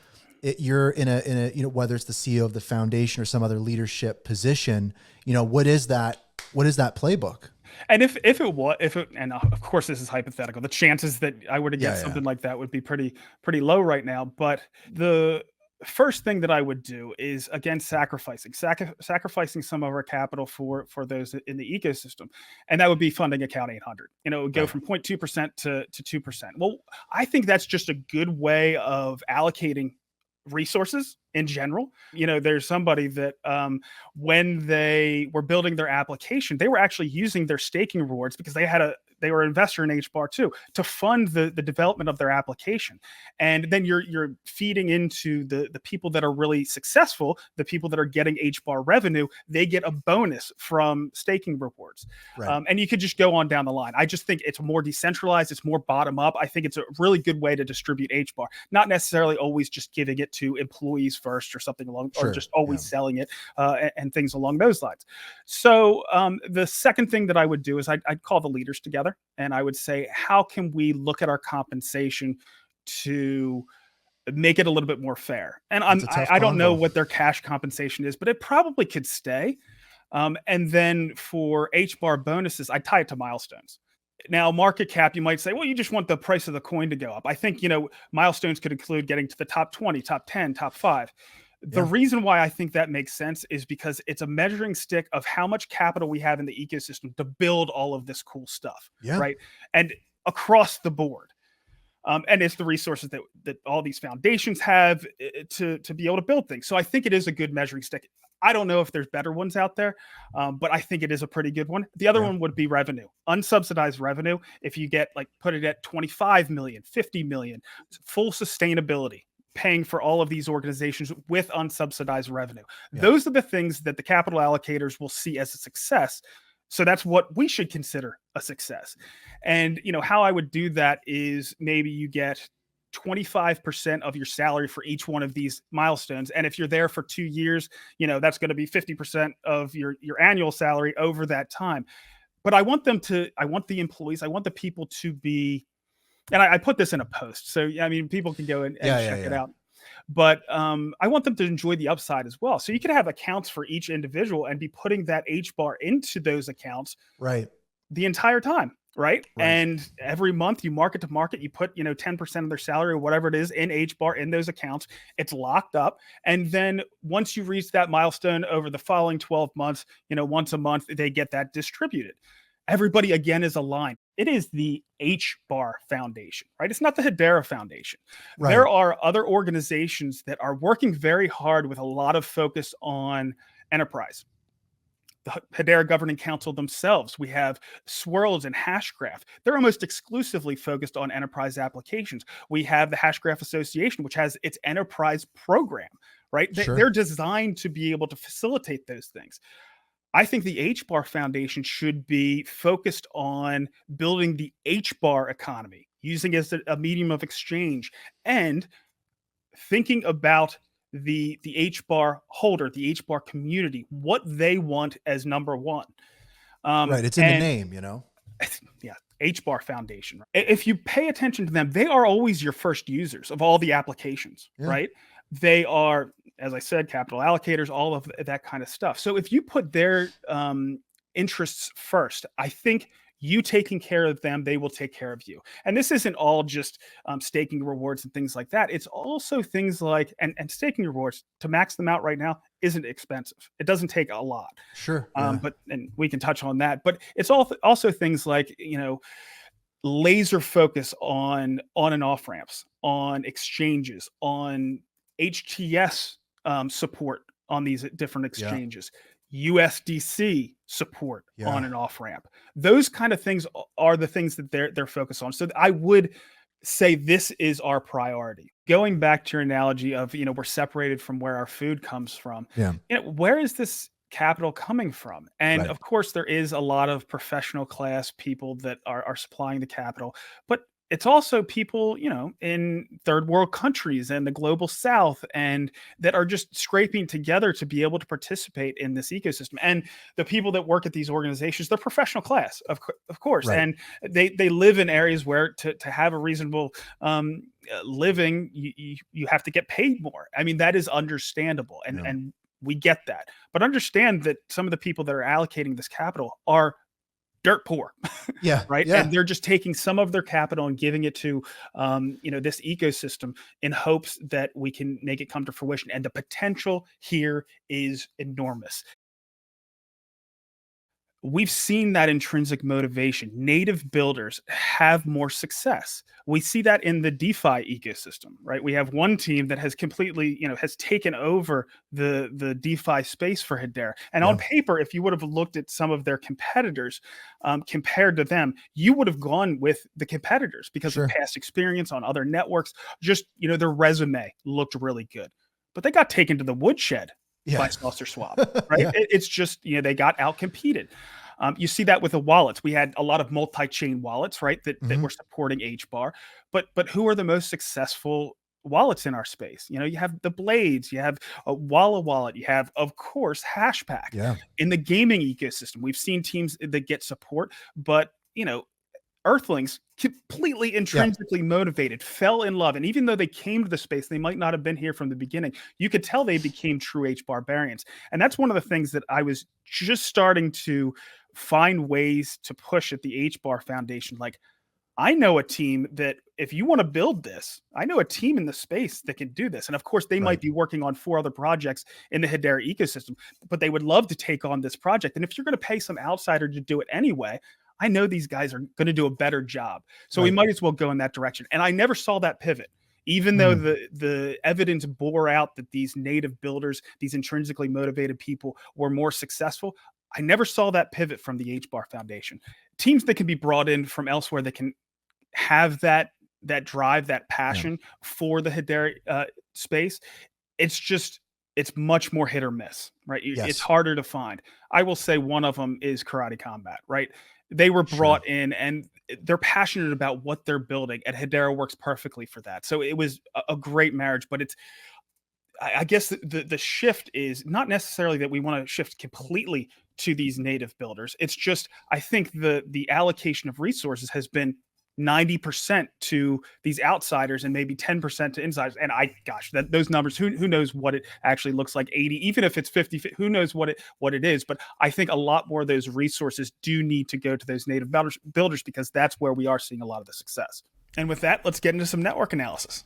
in a, whether it's the CEO of the foundation or some other leadership position, what is that playbook? And if and of course this is hypothetical, the chances that I were to get something like that would be pretty low right now. But the first thing that I would do is, again, sacrificing some of our capital for those in the ecosystem. And that would be funding account 800. It would go from 0.2% to 2%. Well, I think that's just a good way of allocating resources in general. There's somebody that when they were building their application, they were actually using their staking rewards because they were an investor in HBAR too, to fund the development of their application. And then you're feeding into the people that are really successful, the people that are getting HBAR revenue, they get a bonus from staking rewards. Right. And you could just go on down the line. I just think it's more decentralized. It's more bottom up. I think it's a really good way to distribute HBAR, not necessarily always just giving it to employees first or something along, or just always selling it and things along those lines. So the second thing that I would do is I'd call the leaders together. And I would say, how can we look at our compensation to make it a little bit more fair? And I don't know what their cash compensation is, but it probably could stay. And then for HBAR bonuses, I tie it to milestones. Now, market cap, you might say, well, you just want the price of the coin to go up. I think, milestones could include getting to the top 20, top 10, top 5. The reason why I think that makes sense is because it's a measuring stick of how much capital we have in the ecosystem to build all of this cool stuff, right? And across the board. And it's the resources that all these foundations have to be able to build things. So I think it is a good measuring stick. I don't know if there's better ones out there, but I think it is a pretty good one. The other one would be revenue, unsubsidized revenue. If you get put it at 25 million, 50 million, full sustainability, paying for all of these organizations with unsubsidized revenue. Those are the things that the capital allocators will see as a success. So that's what we should consider a success. And, how I would do that is maybe you get 25% of your salary for each one of these milestones. And if you're there for 2 years, that's going to be 50% of your annual salary over that time. But I want the employees, I want the people to be, and I put this in a post. So, people can go and check it out. But I want them to enjoy the upside as well. So you could have accounts for each individual and be putting that HBAR into those accounts the entire time. Right. And every month you market to market, you put, 10% of their salary or whatever it is in HBAR in those accounts. It's locked up. And then once you reach that milestone over the following 12 months, once a month, they get that distributed. Everybody, again, is aligned. It is the HBAR Foundation, right? It's not the Hedera Foundation. Right. There are other organizations that are working very hard with a lot of focus on enterprise. The Hedera Governing Council themselves, we have Swirls and Hashgraph. They're almost exclusively focused on enterprise applications. We have the Hashgraph Association, which has its enterprise program, right? They're designed to be able to facilitate those things. I think the HBAR Foundation should be focused on building the HBAR economy, using it as a medium of exchange, and thinking about the HBAR holder, the HBAR community, what they want as number one. It's in the name, Yeah, HBAR Foundation. If you pay attention to them, they are always your first users of all the applications, right? They are, as I said, capital allocators, all of that kind of stuff. So if you put their interests first, I think you taking care of them, they will take care of you. And this isn't all just staking rewards and things like that. It's also things like, and staking rewards, to max them out right now, isn't expensive. It doesn't take a lot. Sure. But, and we can touch on that, but it's also things like, laser focus on and off ramps, on exchanges, on HTS support on these different exchanges. USDC support on and off ramp. Those kind of things are the things that they're focused on. So I would say this is our priority. Going back to your analogy of, we're separated from where our food comes from. Where is this capital coming from? And of course, there is a lot of professional class people that are supplying the capital, but it's also people, in third world countries and the global south, and that are just scraping together to be able to participate in this ecosystem. And the people that work at these organizations, they're professional class, of course. And they live in areas where to have a reasonable living, you have to get paid more. I mean, that is understandable. And we get that. But understand that some of the people that are allocating this capital are dirt poor. Right. And they're just taking some of their capital and giving it to, this ecosystem in hopes that we can make it come to fruition. And the potential here is enormous. We've seen that intrinsic motivation. Native builders have more success. We see that in the DeFi ecosystem, right? We have one team that has completely, has taken over the DeFi space for Hedera. And on paper, if you would have looked at some of their competitors compared to them, you would have gone with the competitors because of past experience on other networks. Just, their resume looked really good, but they got taken to the woodshed by Saucer Swap, right? It's just, they got outcompeted. You see that with the wallets. We had a lot of multi-chain wallets, right? That were supporting HBAR, but who are the most successful wallets in our space? You have the Blades, you have a Walla wallet, you have, of course, Hashpack. In the gaming ecosystem, we've seen teams that get support, but, Earthlings, completely intrinsically motivated, fell in love. And even though they came to the space, they might not have been here from the beginning. You could tell they became true HBARbarians. And that's one of the things that I was just starting to find ways to push at the HBAR Foundation. Like, I know a team that if you want to build this, I know a team in the space that can do this. And of course, they might be working on 4 other projects in the Hedera ecosystem, but they would love to take on this project. And if you're going to pay some outsider to do it anyway, I know these guys are going to do a better job. So we might as well go in that direction. And I never saw that pivot, even though the evidence bore out that these native builders, these intrinsically motivated people were more successful. I never saw that pivot from the HBAR Foundation. Teams that can be brought in from elsewhere that can have that drive, that passion for the Hedera space. It's much more hit or miss, right? It's harder to find. I will say one of them is Karate Combat, right? They were brought in and they're passionate about what they're building, and Hedera works perfectly for that. So it was a great marriage, but I guess the shift is not necessarily that we want to shift completely to these native builders. It's just, I think the allocation of resources has been 90% to these outsiders and maybe 10% to insiders. And those numbers, who knows what it actually looks like, 80, even if it's 50, who knows what it is. But I think a lot more of those resources do need to go to those native builders because that's where we are seeing a lot of the success. And with that, let's get into some network analysis.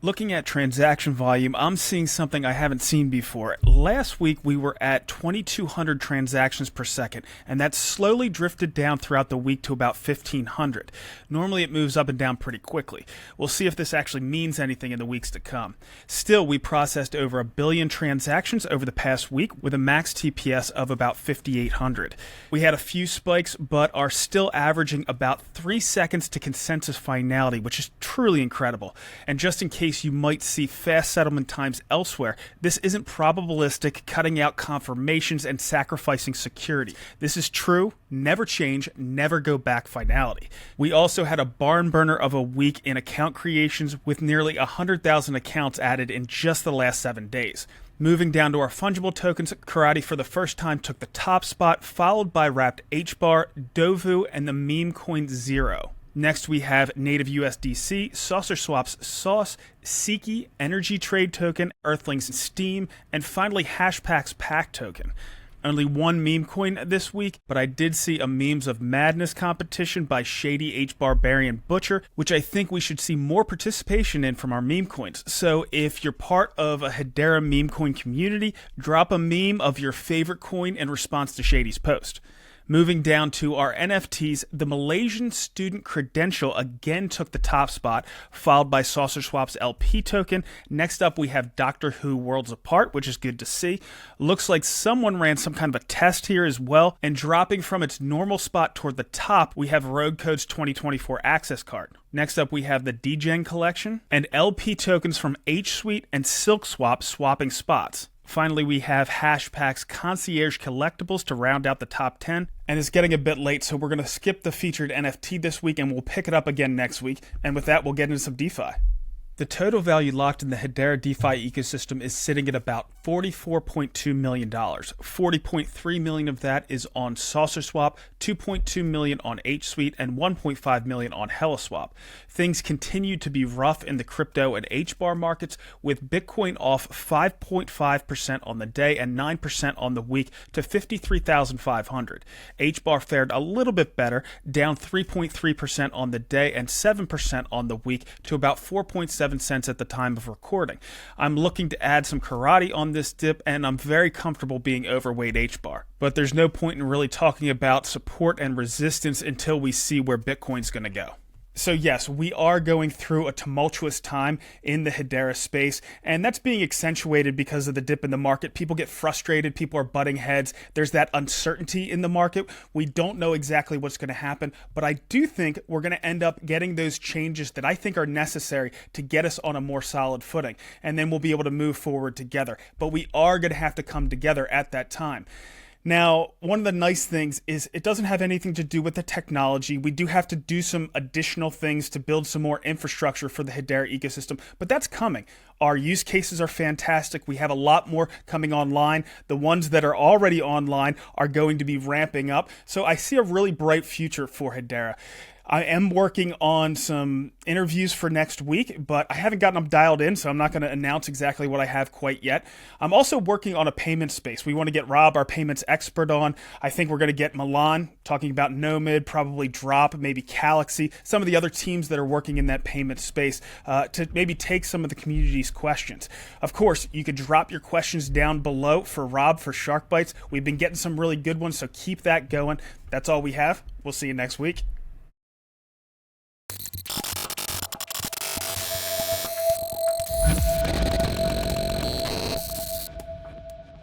Looking at transaction volume, I'm seeing something I haven't seen before. Last week, we were at 2,200 transactions per second, and that slowly drifted down throughout the week to about 1,500. Normally, it moves up and down pretty quickly. We'll see if this actually means anything in the weeks to come. Still, we processed over 1 billion transactions over the past week with a max TPS of about 5,800. We had a few spikes, but are still averaging about 3 seconds to consensus finality, which is truly incredible. And just in case you might see fast settlement times elsewhere, this isn't probabilistic, cutting out confirmations and sacrificing security. This is true, never change, never go back finality. We also had a barn burner of a week in account creations with nearly 100,000 accounts added in just the last 7 days. Moving down to our fungible tokens, Karate for the first time took the top spot, followed by wrapped HBAR, Dovu, and the meme coin Zero. Next, we have native USDC, Saucer Swaps Sauce, Siki, Energy Trade Token, Earthlings Steam, and finally Hashpack's Pack Token. Only one meme coin this week, but I did see a Memes of Madness competition by Shady H. Barbarian Butcher, which I think we should see more participation in from our meme coins. So if you're part of a Hedera meme coin community, drop a meme of your favorite coin in response to Shady's post. Moving down to our NFTs, the Malaysian Student Credential again took the top spot, followed by Saucer Swap's LP token. Next up, we have Doctor Who Worlds Apart, which is good to see. Looks like someone ran some kind of a test here as well, and dropping from its normal spot toward the top, we have Rogue Code's 2024 access card. Next up, we have the DGen collection, and LP tokens from H-Suite and Silk Swap swapping spots. Finally, we have Hashpack's Concierge Collectibles to round out the top 10. And it's getting a bit late, so we're going to skip the featured NFT this week, and we'll pick it up again next week. And with that, we'll get into some DeFi. The total value locked in the Hedera DeFi ecosystem is sitting at about $44.2 million. $40.3 million of that is on Saucer Swap, $2.2 million on H-Suite, and $1.5 million on HeliSwap. Things continue to be rough in the crypto and HBAR markets, with Bitcoin off 5.5% on the day and 9% on the week to 53,500. HBAR fared a little bit better, down 3.3% on the day and 7% on the week to about 4.7 cents at the time of recording. I'm looking to add some karate on this dip, and I'm very comfortable being overweight HBAR. But there's no point in really talking about support and resistance until we see where Bitcoin's going to go. So yes, we are going through a tumultuous time in the Hedera space, and that's being accentuated because of the dip in the market. People get frustrated, people are butting heads, there's that uncertainty in the market. We don't know exactly what's going to happen, but I do think we're going to end up getting those changes that I think are necessary to get us on a more solid footing, and then we'll be able to move forward together. But we are going to have to come together at that time. Now, one of the nice things is it doesn't have anything to do with the technology. We do have to do some additional things to build some more infrastructure for the Hedera ecosystem, but that's coming. Our use cases are fantastic. We have a lot more coming online. The ones that are already online are going to be ramping up. So I see a really bright future for Hedera. I am working on some interviews for next week, but I haven't gotten them dialed in, so I'm not going to announce exactly what I have quite yet. I'm also working on a payment space. We want to get Rob, our payments expert, on. I think we're going to get Milan talking about Nomad, probably Drop, maybe Galaxy, some of the other teams that are working in that payment space to maybe take some of the community's questions. Of course, you could drop your questions down below for Rob for Shark Bites. We've been getting some really good ones, so keep that going. That's all we have. We'll see you next week.